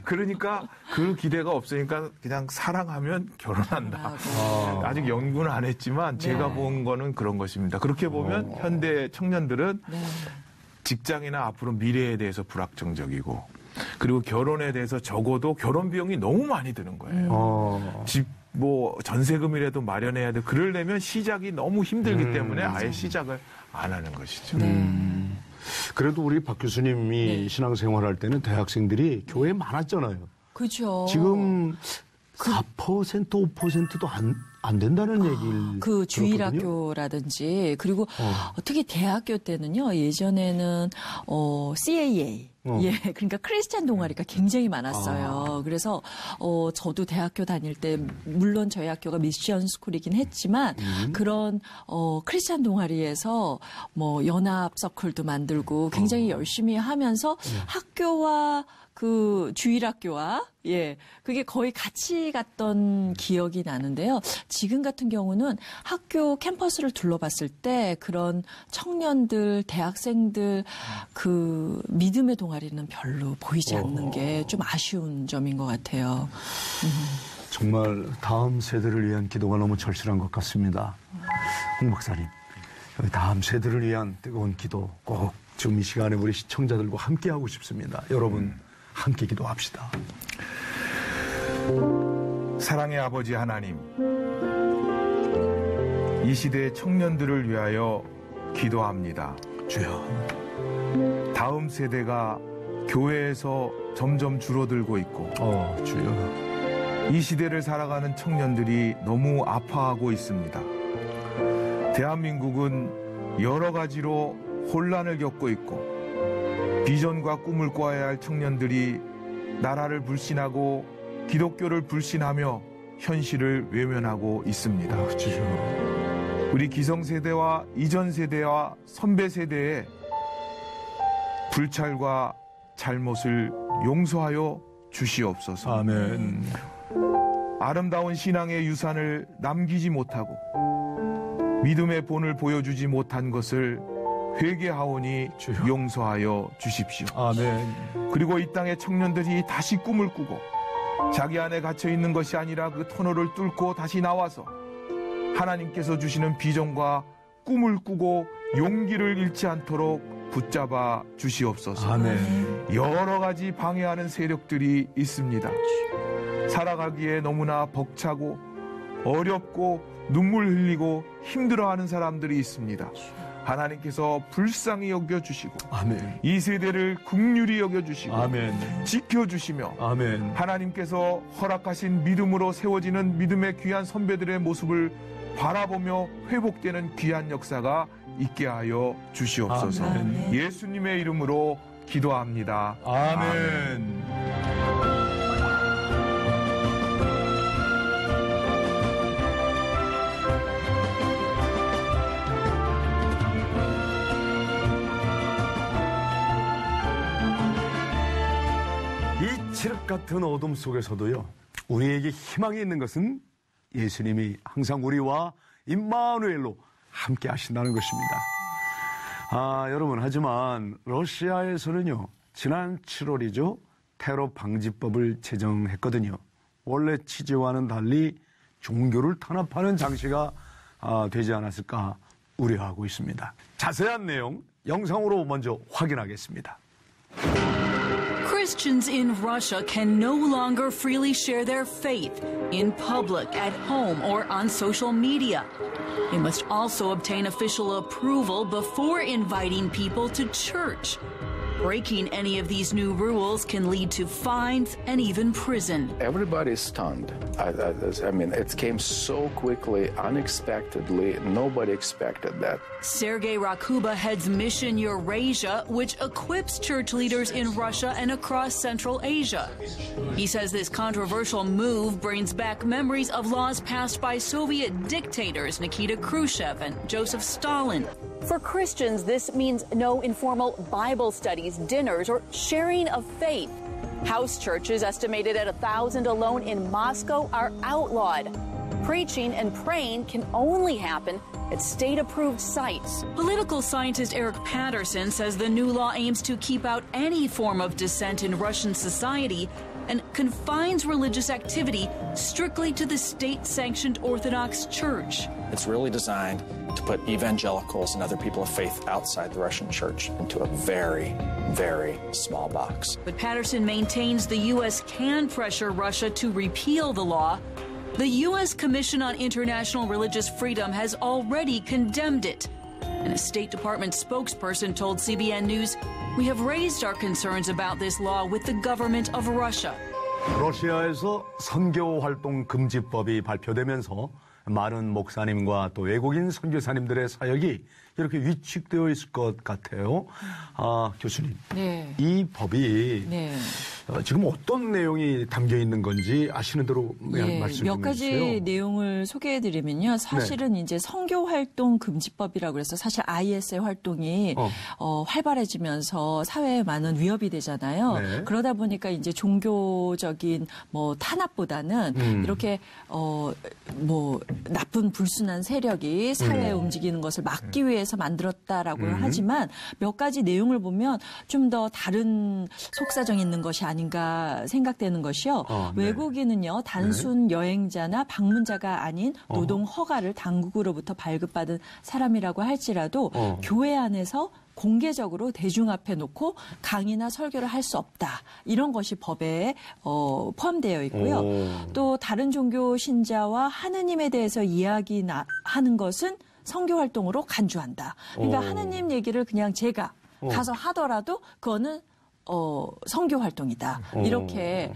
그러니까 그 기대가 없으니까 그냥 사랑하면 결혼한다. 아직 연구는 안 했지만 제가 본 거는 그런 것입니다. 그렇게 보면 현대 청년들은 직장이나 앞으로 미래에 대해서 불확정적이고 그리고 결혼에 대해서 적어도 결혼 비용이 너무 많이 드는 거예요. 집 뭐 전세금이라도 마련해야 돼. 그러려면 시작이 너무 힘들기 때문에 아예 시작을 안 하는 것이죠. 그래도 우리 박 교수님이 신앙생활할 때는 대학생들이 교회에 많았잖아요. 그렇죠. 지금 4%, 5%도 안 된다는 얘기를 그 주일학교라든지 그리고 특히 대학교 때는요. 예전에는 CAA 그러니까 크리스찬 동아리가 굉장히 많았어요. 그래서 저도 대학교 다닐 때 물론 저희 학교가 미션 스쿨이긴 했지만 그런 크리스찬 동아리에서 뭐 연합 서클도 만들고 굉장히 열심히 하면서 학교와 그 주일학교와 그게 거의 같이 갔던 기억이 나는데요. 지금 같은 경우는 학교 캠퍼스를 둘러봤을 때 그런 청년들, 대학생들 그 믿음의 동아리는 별로 보이지 않는 게 좀 아쉬운 점인 것 같아요. 정말 다음 세대를 위한 기도가 너무 절실한 것 같습니다. 홍 박사님, 다음 세대를 위한 뜨거운 기도 꼭 지금 이 시간에 우리 시청자들과 함께 하고 싶습니다. 여러분 함께 기도합시다. 사랑의 아버지 하나님, 이 시대의 청년들을 위하여 기도합니다. 주여. 다음 세대가 교회에서 점점 줄어들고 있고 주여. 이 시대를 살아가는 청년들이 너무 아파하고 있습니다. 대한민국은 여러 가지로 혼란을 겪고 있고 비전과 꿈을 꿔야 할 청년들이 나라를 불신하고 기독교를 불신하며 현실을 외면하고 있습니다. 우리 기성세대와 이전 세대와 선배 세대의 불찰과 잘못을 용서하여 주시옵소서. 아멘. 아름다운 신앙의 유산을 남기지 못하고 믿음의 본을 보여주지 못한 것을 회개하오니 용서하여 주십시오. 아멘. 그리고 이 땅의 청년들이 다시 꿈을 꾸고 자기 안에 갇혀 있는 것이 아니라 그 터널을 뚫고 다시 나와서 하나님께서 주시는 비전과 꿈을 꾸고 용기를 잃지 않도록 붙잡아 주시옵소서. 아멘. 여러 가지 방해하는 세력들이 있습니다. 살아가기에 너무나 벅차고 어렵고 눈물 흘리고 힘들어하는 사람들이 있습니다. 하나님께서 불쌍히 여겨주시고 아멘. 이 세대를 긍휼히 여겨주시고 아멘. 지켜주시며 아멘. 하나님께서 허락하신 믿음으로 세워지는 믿음의 귀한 선배들의 모습을 바라보며 회복되는 귀한 역사가 있게 하여 주시옵소서. 아멘. 예수님의 이름으로 기도합니다. 아멘. 이 칠흑 같은 어둠 속에서도요, 우리에게 희망이 있는 것은 예수님이 항상 우리와 임마누엘로 함께 하신다는 것입니다. 여러분, 하지만 러시아에서는요, 지난 7월이죠, 테러 방지법을 제정했거든요. 원래 취지와는 달리 종교를 탄압하는 장치가 되지 않았을까 우려하고 있습니다. 자세한 내용 영상으로 먼저 확인하겠습니다. Christians in Russia can no longer freely share their faith in public, at home, or on social media. They must also obtain official approval before inviting people to church. Breaking any of these new rules can lead to fines and even prison. Everybody's stunned. I mean, it came so quickly, unexpectedly. Nobody expected that. Sergei Rakuba heads Mission Eurasia, which equips church leaders in Russia and across Central Asia. He says this controversial move brings back memories of laws passed by Soviet dictators Nikita Khrushchev and Joseph Stalin. For Christians, this means no informal Bible studies, dinners, or sharing of faith. House churches, estimated at 1,000 alone in Moscow, are outlawed. Preaching and praying can only happen at state-approved sites. Political scientist Eric Patterson says the new law aims to keep out any form of dissent in Russian society and confines religious activity strictly to the state-sanctioned Orthodox Church. It's really designed to put evangelicals and other people of faith outside the Russian church into a very, very small box. But Patterson maintains the U.S. can pressure Russia to repeal the law. The U.S. Commission on International Religious Freedom has already condemned it. And a State Department spokesperson told CBN News, "We have raised our concerns about this law with the government of Russia." 러시아에서 선교 활동 금지법이 발표되면서 많은 목사님과 또 외국인 선교사님들의 사역이 이렇게 위축되어 있을 것 같아요. 교수님, 네. 이 법이 네. 지금 어떤 내용이 담겨 있는 건지 아시는 대로 말씀 좀 몇 가지 해주세요. 내용을 소개해드리면요. 사실은 이제 선교활동 금지법이라고 해서 사실 IS의 활동이 활발해지면서 사회에 많은 위협이 되잖아요. 네. 그러다 보니까 이제 종교적인 뭐 탄압보다는 이렇게 뭐 나쁜 불순한 세력이 사회에 움직이는 것을 막기 위해서 만들었다라고 하지만 몇 가지 내용을 보면 좀 더 다른 속사정이 있는 것이 아닌가 생각되는 것이요. 네. 외국인은요, 단순 여행자나 방문자가 아닌 노동 허가를 당국으로부터 발급받은 사람이라고 할지라도 교회 안에서 공개적으로 대중 앞에 놓고 강의나 설교를 할 수 없다. 이런 것이 법에 포함되어 있고요. 또 다른 종교 신자와 하느님에 대해서 이야기하는 것은 선교 활동으로 간주한다. 그러니까 하느님 얘기를 그냥 제가 가서 하더라도 그거는 선교 활동이다. 이렇게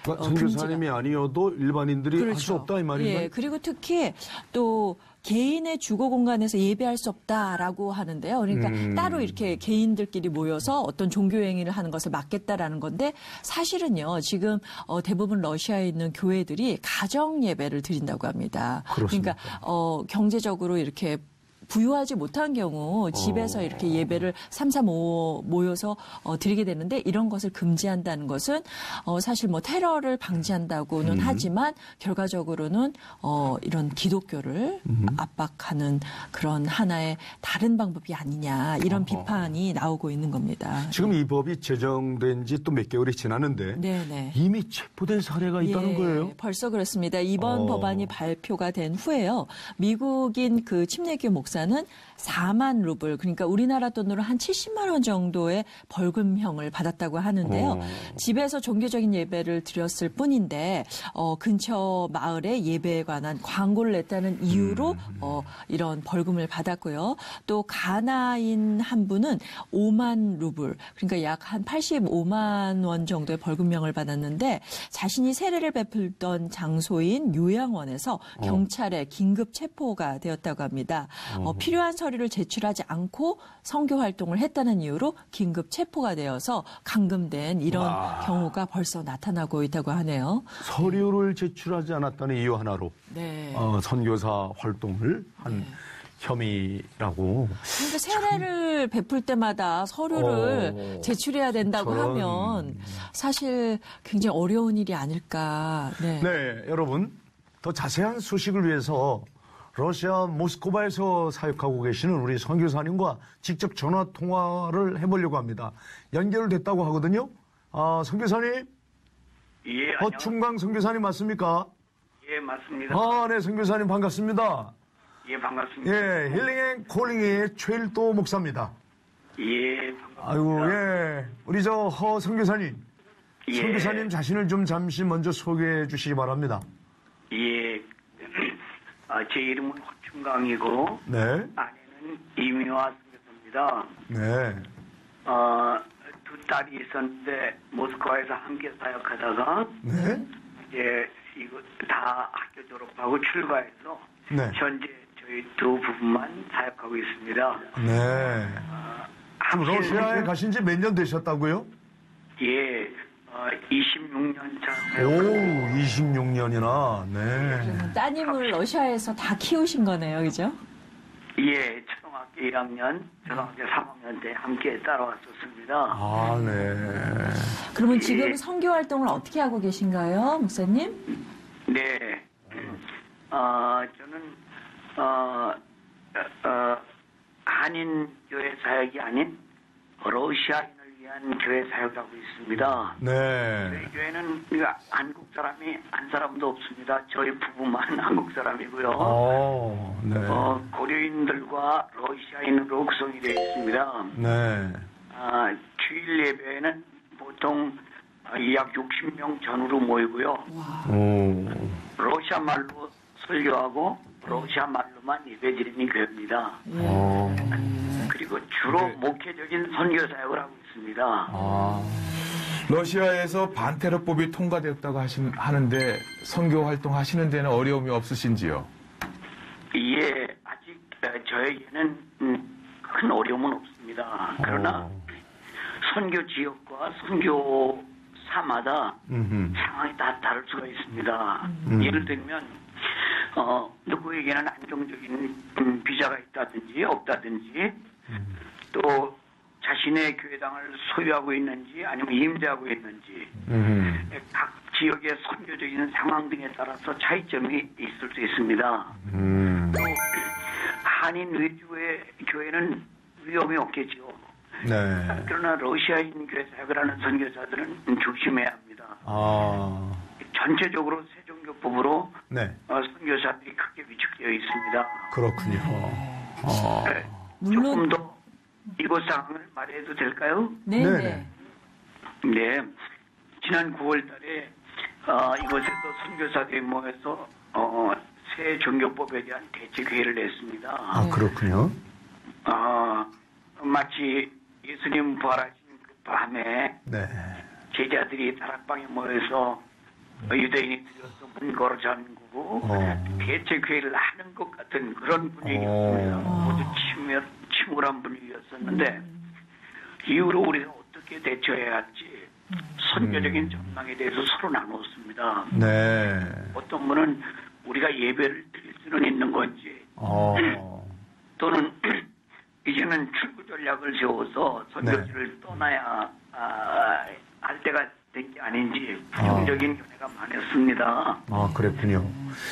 선교사님이 아니어도 일반인들이 할 수 없다 이 말인가요? 예, 그리고 특히 또 개인의 주거 공간에서 예배할 수 없다라고 하는데요. 그러니까 따로 이렇게 개인들끼리 모여서 어떤 종교 행위를 하는 것을 막겠다라는 건데 사실은요. 지금 대부분 러시아에 있는 교회들이 가정 예배를 드린다고 합니다. 그렇습니까? 그러니까 경제적으로 이렇게 부유하지 못한 경우 집에서 이렇게 예배를 3, 4, 5 모여서 드리게 되는데 이런 것을 금지한다는 것은 사실 뭐 테러를 방지한다고는 하지만 결과적으로는 이런 기독교를 압박하는 그런 하나의 다른 방법이 아니냐 이런 비판이 나오고 있는 겁니다. 지금 이 법이 제정된 지 또 몇 개월이 지났는데 네네. 이미 체포된 사례가 있다는 거예요? 벌써 그렇습니다. 이번 법안이 발표가 된 후에요. 미국인 그 침례교 목사는 4만 루블, 그러니까 우리나라 돈으로 한 70만 원 정도의 벌금형을 받았다고 하는데요. 집에서 종교적인 예배를 드렸을 뿐인데 근처 마을에 예배에 관한 광고를 냈다는 이유로 이런 벌금을 받았고요. 또 가나인 한 분은 5만 루블, 그러니까 약 한 85만 원 정도의 벌금형을 받았는데 자신이 세례를 베풀던 장소인 요양원에서 경찰에 긴급 체포가 되었다고 합니다. 필요한 서류를 제출하지 않고 선교 활동을 했다는 이유로 긴급 체포가 되어서 감금된 이런 경우가 벌써 나타나고 있다고 하네요. 서류를 제출하지 않았다는 이유 하나로 선교사 활동을 한 혐의라고. 그러니까 세례를 베풀 때마다 서류를 제출해야 된다고 하면 사실 굉장히 어려운 일이 아닐까. 네, 여러분 더 자세한 소식을 위해서 러시아 모스크바에서 사역하고 계시는 우리 선교사님과 직접 전화 통화를 해보려고 합니다. 연결됐다고 하거든요. 선교사님? 예, 허충강 선교사님 맞습니까? 예, 맞습니다. 네, 선교사님 반갑습니다. 예, 반갑습니다. 예, 힐링앤콜링의 최일도 목사입니다. 예, 반갑습니다. 아이고, 예. 우리 허 선교사님. 예. 선교사님 자신을 좀 잠시 먼저 소개해 주시기 바랍니다. 예. 제 이름은 허충강이고, 네. 아내는 이미화 선교사입니다. 네. 두 딸이 있었는데, 모스크바에서 함께 사역하다가, 네. 이제 이거 다 학교 졸업하고 출가해서, 네. 현재 저희 두 부부만 사역하고 있습니다. 네. 그럼 러시아에 가신 지 몇 년 되셨다고요? 예, 26년 차. 오, 26년이나. 네. 따님을 러시아에서 다 키우신 거네요, 그죠? 예, 초등학교 1학년, 초등학교 3학년 때 함께 따라왔었습니다. 아, 네. 그러면 지금 선교 활동을 어떻게 하고 계신가요, 목사님? 네. 저는, 한인교회 사역이 아닌 러시아인을 위한 교회 사역을 하고 있습니다. 네. 저희 교회는 한국 사람이 한 사람도 없습니다. 저희 부부만 한국 사람이고요. 네. 고려인들과 러시아인으로 구성이 되어 있습니다. 네. 주일 예배에는 보통 약 60명 전후로 모이고요. 오. 러시아 말로 설교하고 러시아 말로만 예배드리는 교회입니다. 그리고 주로 목회적인 선교 사역을 하고 있습니다. 러시아에서 반테러법이 통과되었다고 하는데 선교 활동 하시는 데는 어려움이 없으신지요? 예, 아직 저에게는 큰 어려움은 없습니다. 그러나 선교 지역과 선교사마다 상황이 다 다를 수가 있습니다. 예를 들면 누구에게는 안정적인 비자가 있다든지 없다든지 또 자신의 교회당을 소유하고 있는지 아니면 임대하고 있는지 각 지역의 선교적인 상황 등에 따라서 차이점이 있을 수 있습니다. 또 한인 위주의 교회는 위험이 없겠죠. 네. 그러나 러시아인 교회 사역을 하는 선교사들은 조심해야 합니다. 전체적으로 세종교법으로 네. 선교사들이 크게 위축되어 있습니다. 그렇군요. 네. 조금 더 이곳 상황을 말해도 될까요? 네. 네. 지난 9월 달에 이곳에서 선교사들이 모여서 새 종교법에 대한 대책회의를 냈습니다. 그렇군요. 마치 예수님 부활하신 그 밤에 네. 제자들이 다락방에 모여서 유대인이 들여서 문 걸어 잠그고 대책회의를 하는 것 같은 그런 분위기였습니다. 모두 침울한 분위기였었는데 이후로 우리가 어떻게 대처해야 할지 선교적인 전망에 대해서 서로 나눴습니다. 네. 어떤 분은 우리가 예배를 드릴 수는 있는 건지 또는 이제는 출구 전략을 세워서 선교지를 떠나야 할 때가 된 게 아닌지 부정적인 견해가 많았습니다. 그랬군요.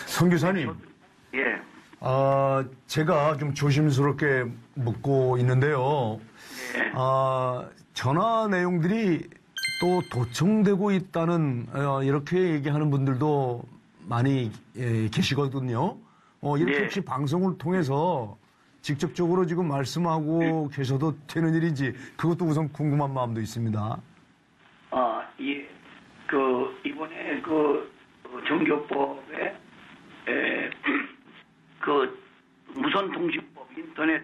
선교사님. 예. 제가 좀 조심스럽게 묻고 있는데요. 네. 전화 내용들이 또 도청되고 있다는 이렇게 얘기하는 분들도 많이 계시거든요. 이렇게 네. 혹시 방송을 통해서 직접적으로 지금 말씀하고 계셔도 되는 일인지 그것도 우선 궁금한 마음도 있습니다. 예. 이번에 종교법에 무선통신법, 인터넷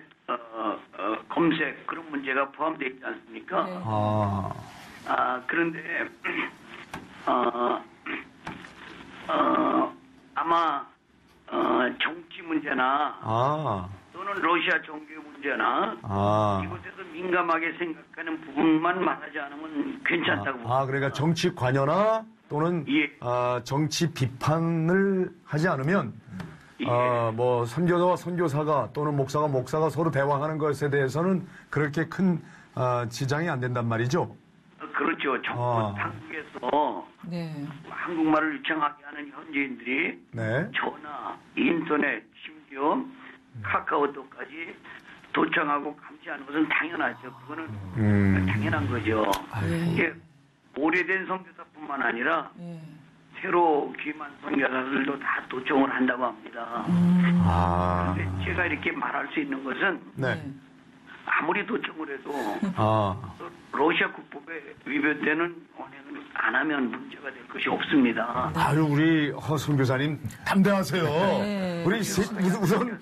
검색 그런 문제가 포함되어 있지 않습니까? 네. 그런데 아마 정치 문제나 또는 러시아 종교 문제나 이곳에서 민감하게 생각하는 부분만 말하지 않으면 괜찮다고 봅니다. 그러니까 정치 관여나 또는 정치 비판을 하지 않으면 뭐 선교사와 선교사가 또는 목사가 서로 대화하는 것에 대해서는 그렇게 큰 지장이 안 된단 말이죠. 그렇죠. 정부 당국에서 한국말을 유창하게 하는 현지인들이 전화, 인터넷, 심지어 카카오톡까지 도청하고 감시하는 것은 당연하죠. 그거는 당연한 거죠. 이게 오래된 선교사뿐만 아니라 새로 귀만 선교사들도 다 도청을 한다고 합니다. 그런데 제가 이렇게 말할 수 있는 것은 아무리 도청을 해도 러시아 국법에 위배되는 언행을 안 하면 문제가 될 것이 없습니다. 아유, 우리 허순 교사님 담대하세요. 네. 우리 우선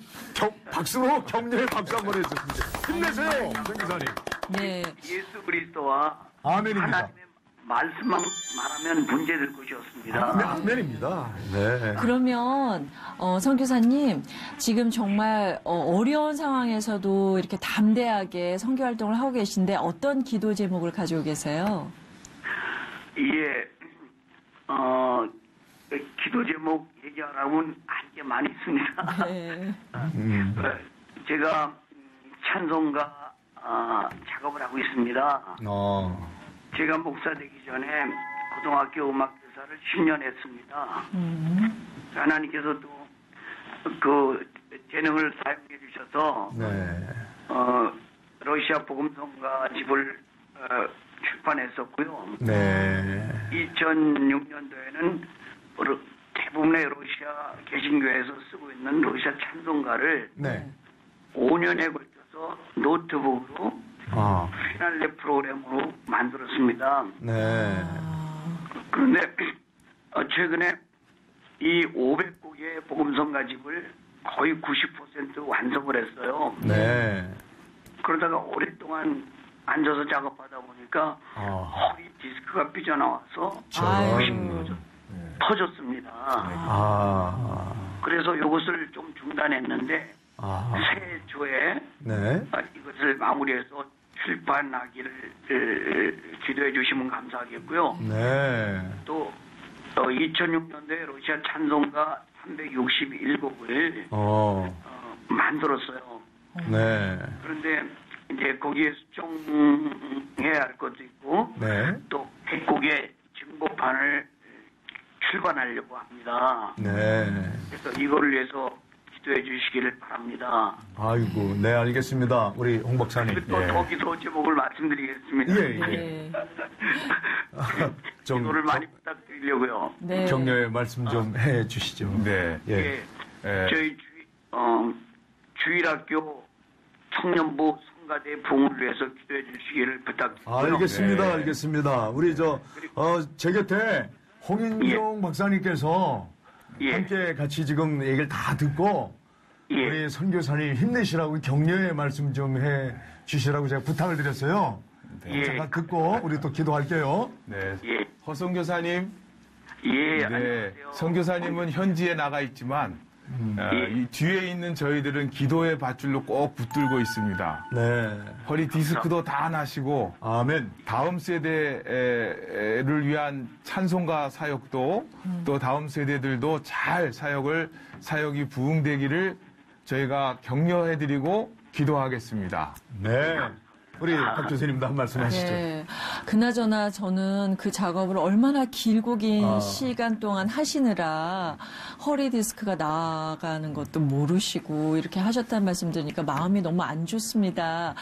박수로 격려의 박수 한번 해주십니다. 힘내세요, 정 교사님. 네. 예수 그리스도와 아멘입니다. 하나님의 말씀만 말하면 문제될 것이 없습니다. 아멘입니다. 네. 그러면 선교사님 지금 정말 어려운 상황에서도 이렇게 담대하게 선교 활동을 하고 계신데 어떤 기도 제목을 가지고 계세요? 예, 기도 제목 얘기하라고는 할 게 많이 있습니다. 네. 제가 찬송가 작업을 하고 있습니다. 제가 목사 되기 전에 고등학교 음악 교사를 10년 했습니다. 하나님께서도 그 재능을 사용해 주셔서 러시아 복음성가 집을 출판했었고요. 2006년도에는 대부분의 러시아 개신교에서 쓰고 있는 러시아 찬송가를 5년에 걸쳐서 노트북으로 피날레 프로그램으로 만들었습니다. 그런데 최근에 이 500곡의 복음성가집을 거의 90% 완성을 했어요. 그러다가 오랫동안 앉아서 작업하다 보니까 허리 디스크가 삐져나와서 터졌습니다. 그래서 이것을 좀 중단했는데 새해 초에 이것을 마무리해서 출판하기를 기도해 주시면 감사하겠고요. 또 2006년도에 러시아 찬송가 361곡을 만들었어요. 그런데 이제 거기에 수정해야 할 것도 있고 또 100곡의 증거판을 출간하려고 합니다. 그래서 이거를 위해서 기도해 주시기를 바랍니다. 아이고, 네, 알겠습니다. 우리 홍 박사님. 또 기도 제목을 말씀드리겠습니다. 기도를 많이 부탁드리려고요. 격려의 말씀 좀 해 주시죠. 저희 주일학교 청년부 성가대 부흥을 위해서 기도해 주시기를 부탁드립니다. 알겠습니다. 알겠습니다. 우리 제 곁에 홍인종 박사님께서 함께 같이 지금 얘기를 다 듣고 우리 선교사님 힘내시라고 격려의 말씀 좀 해 주시라고 제가 부탁을 드렸어요. 잠깐 듣고 우리 또 기도할게요. 허선교사님. 선교사님은 현지에 나가 있지만 이 뒤에 있는 저희들은 기도의 밧줄로 꼭 붙들고 있습니다. 허리 디스크도 다 나시고 다음 세대를 위한 찬송가 사역도 또 다음 세대들도 잘 사역이 부흥되기를 저희가 격려해드리고 기도하겠습니다. 우리 박 교수님도 한 말씀 하시죠. 그나저나 저는 그 작업을 얼마나 길고 긴 시간 동안 하시느라 허리 디스크가 나가는 것도 모르시고 이렇게 하셨다는 말씀 들으니까 마음이 너무 안 좋습니다.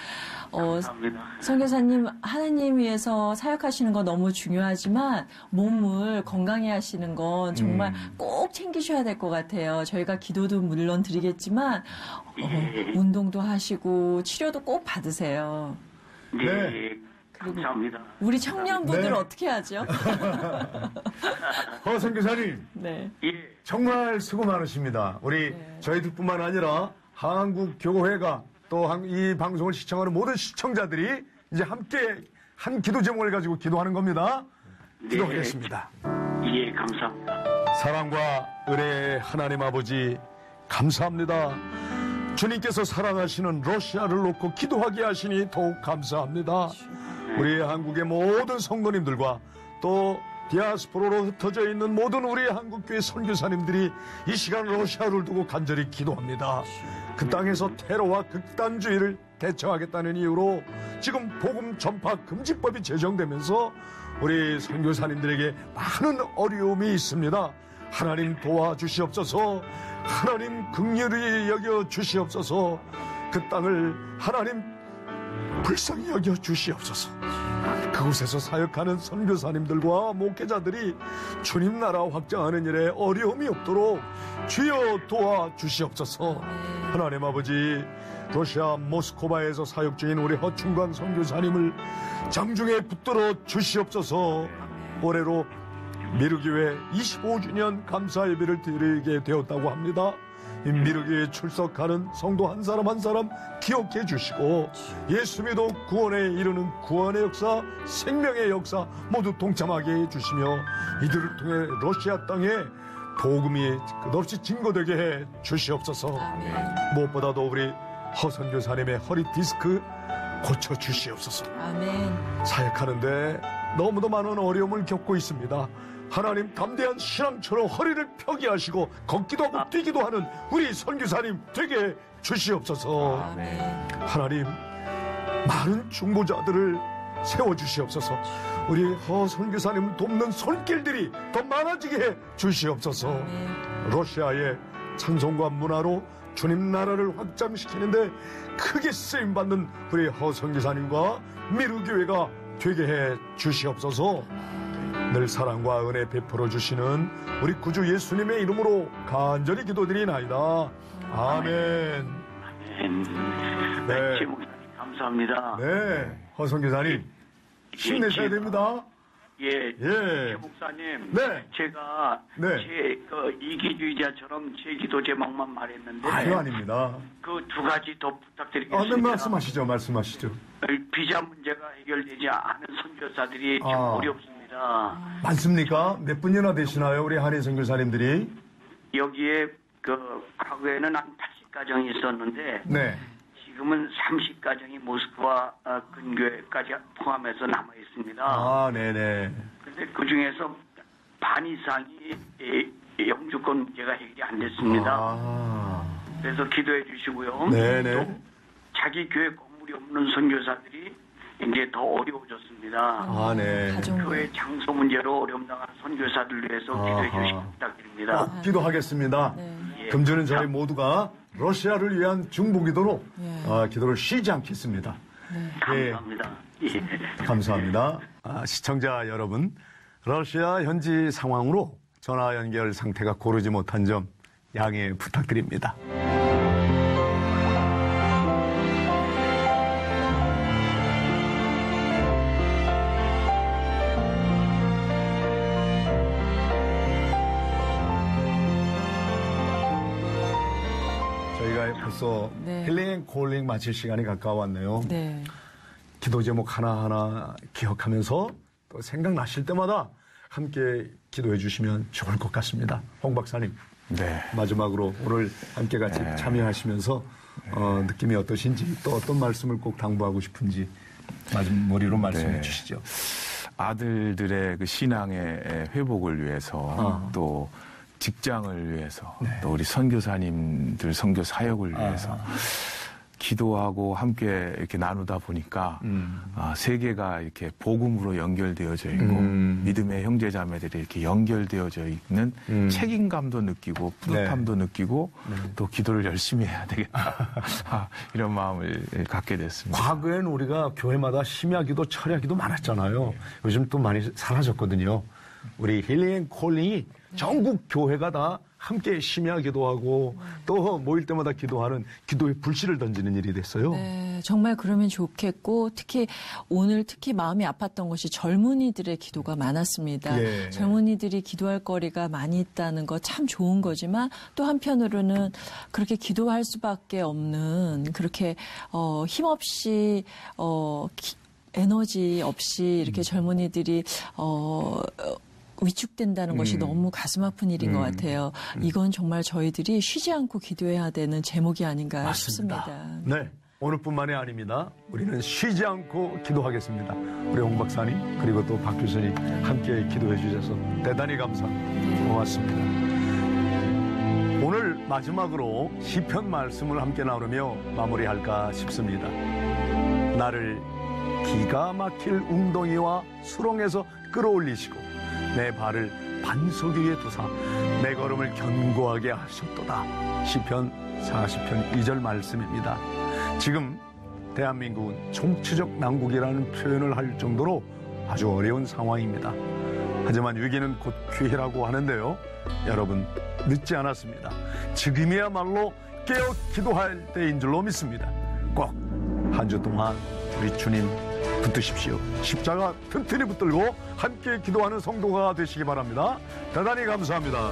선교사님, 하나님 위해서 사역하시는 건 너무 중요하지만 몸을 건강히 하시는 건 정말 꼭 챙기셔야 될 것 같아요. 저희가 기도도 물론 드리겠지만 운동도 하시고 치료도 꼭 받으세요. 감사합니다. 우리 청년분들 어떻게 하죠? 선교사님, 정말 수고 많으십니다. 우리 저희들뿐만 아니라 한국교회가 또 이 방송을 시청하는 모든 시청자들이 이제 함께 한 기도 제목을 가지고 기도하는 겁니다. 기도하겠습니다. 감사합니다. 사랑과 은혜의 하나님 아버지 감사합니다. 주님께서 사랑하시는 러시아를 놓고 기도하게 하시니 더욱 감사합니다. 우리 한국의 모든 성도님들과 또 디아스포라로 흩어져 있는 모든 우리 한국교회 선교사님들이 이 시간 러시아를 두고 간절히 기도합니다. 그 땅에서 테러와 극단주의를 대처하겠다는 이유로 지금 복음 전파 금지법이 제정되면서 우리 선교사님들에게 많은 어려움이 있습니다. 하나님 도와주시옵소서. 하나님 긍휼히 여겨 주시옵소서. 그 땅을 하나님 불쌍히 여겨 주시옵소서. 그곳에서 사역하는 선교사님들과 목회자들이 주님 나라 확장하는 일에 어려움이 없도록 주여 도와주시옵소서. 하나님 아버지, 러시아 모스크바에서 사역 중인 우리 허충광 선교사님을 장중에 붙들어 주시옵소서. 올해로 미르교회 25주년 감사 예배를 드리게 되었다고 합니다. 이 미르교회에 출석하는 성도 한 사람 한 사람 기억해 주시고 예수 믿어 구원에 이르는 구원의 역사, 생명의 역사 모두 동참하게 해 주시며 이들을 통해 러시아 땅에 복음이 끝없이 증거되게 해 주시옵소서. 무엇보다도 우리 허 선교사님의 허리 디스크 고쳐 주시옵소서. 아멘. 사역하는데 너무도 많은 어려움을 겪고 있습니다. 하나님, 담대한 신앙처럼 허리를 펴게 하시고 걷기도 하고 뛰기도 하는 우리 선교사님 되게 해 주시옵소서. 아멘. 하나님, 많은 중보자들을 세워주시옵소서. 우리 허 선교사님을 돕는 손길들이 더 많아지게 해 주시옵소서. 러시아의 찬송과 문화로 주님 나라를 확장시키는데 크게 쓰임받는 우리 허 선교사님과 미르교회가 되게 해 주시옵소서. 늘 사랑과 은혜 베풀어 주시는 우리 구주 예수님의 이름으로 간절히 기도드리나이다. 아멘. 아멘. 네. 제 목사님 감사합니다. 네, 허 선교사님 힘내셔야 됩니다. 제 목사님. 네. 제가 네. 이기주의자처럼 제 기도 제목만 말했는데. 아유, 아닙니다. 그 두 가지 더 부탁드리겠습니다. 네, 말씀하시죠. 비자 문제가 해결되지 않은 선교사들이 좀 어렵습니다. 많습니까? 몇 분이나 되시나요, 우리 한인 선교사님들이? 여기에 과거에는 한 80가정이 있었는데. 네. 지금은 30가정이 모스크바 근교에까지 포함해서 남아 있습니다. 아, 네네. 근데 그 중에서 반 이상이 영주권 문제가 해결이 안 됐습니다. 그래서 기도해 주시고요. 네네. 또 자기 교회 건물이 없는 선교사들이 이제 더 어려워졌습니다. 아, 네. 교회 장소 문제로 어려움 당하는 선교사들 위해서 기도해 주시기 부탁드립니다. 기도하겠습니다. 네. 금주는 저희 모두가 러시아를 위한 중보기도로 기도를 쉬지 않겠습니다. 네. 감사합니다. 감사합니다. 시청자 여러분, 러시아 현지 상황으로 전화 연결 상태가 고르지 못한 점 양해 부탁드립니다. 벌써 힐링 콜링 마칠 시간이 가까웠네요. 네. 기도 제목 하나하나 기억하면서 또 생각나실 때마다 함께 기도해 주시면 좋을 것 같습니다. 홍 박사님. 네. 마지막으로 오늘 함께 같이 참여하시면서 느낌이 어떠신지 또 어떤 말씀을 꼭 당부하고 싶은지 마지막으로 말씀해 주시죠. 아들들의 그 신앙의 회복을 위해서 또 직장을 위해서 또 우리 선교사님들 선교 사역을 위해서 기도하고 함께 이렇게 나누다 보니까 세계가 이렇게 복음으로 연결되어져 있고 믿음의 형제자매들이 이렇게 연결되어져 있는 책임감도 느끼고 뿌듯함도 느끼고 또 기도를 열심히 해야 되겠다 이런 마음을 갖게 됐습니다. 과거에는 우리가 교회마다 심야기도 철야기도 많았잖아요. 요즘 또 많이 사라졌거든요. 우리 힐링 콜링이 전국 교회가 다 함께 심야 기도하고 또 모일 때마다 기도하는 기도의 불씨를 던지는 일이 됐어요. 네, 정말 그러면 좋겠고 오늘 특히 마음이 아팠던 것이 젊은이들의 기도가 많았습니다. 예. 젊은이들이 기도할 거리가 많이 있다는 거 참 좋은 거지만 또 한편으로는 그렇게 기도할 수밖에 없는 그렇게 힘없이 에너지 없이 이렇게 젊은이들이 위축된다는 것이 너무 가슴 아픈 일인 것 같아요. 이건 정말 저희들이 쉬지 않고 기도해야 되는 제목이 아닌가 맞습니다. 싶습니다. 네, 오늘뿐만이 아닙니다. 우리는 쉬지 않고 기도하겠습니다. 우리 홍 박사님 그리고 또 박 교수님 함께 기도해 주셔서 대단히 고맙습니다. 오늘 마지막으로 시편 말씀을 함께 나누며 마무리할까 싶습니다. 나를 기가 막힐 웅덩이와 수렁에서 끌어올리시고 내 발을 반석 위에 두사 내 걸음을 견고하게 하셨도다. 시편 40편 2절 말씀입니다. 지금 대한민국은 정치적 난국이라는 표현을 할 정도로 아주 어려운 상황입니다. 하지만 위기는 곧 기회라고 하는데요. 여러분 늦지 않았습니다. 지금이야말로 깨어 기도할 때인 줄로 믿습니다. 꼭 한 주 동안 우리 주님 붙드십시오. 십자가 튼튼히 붙들고 함께 기도하는 성도가 되시기 바랍니다. 대단히 감사합니다.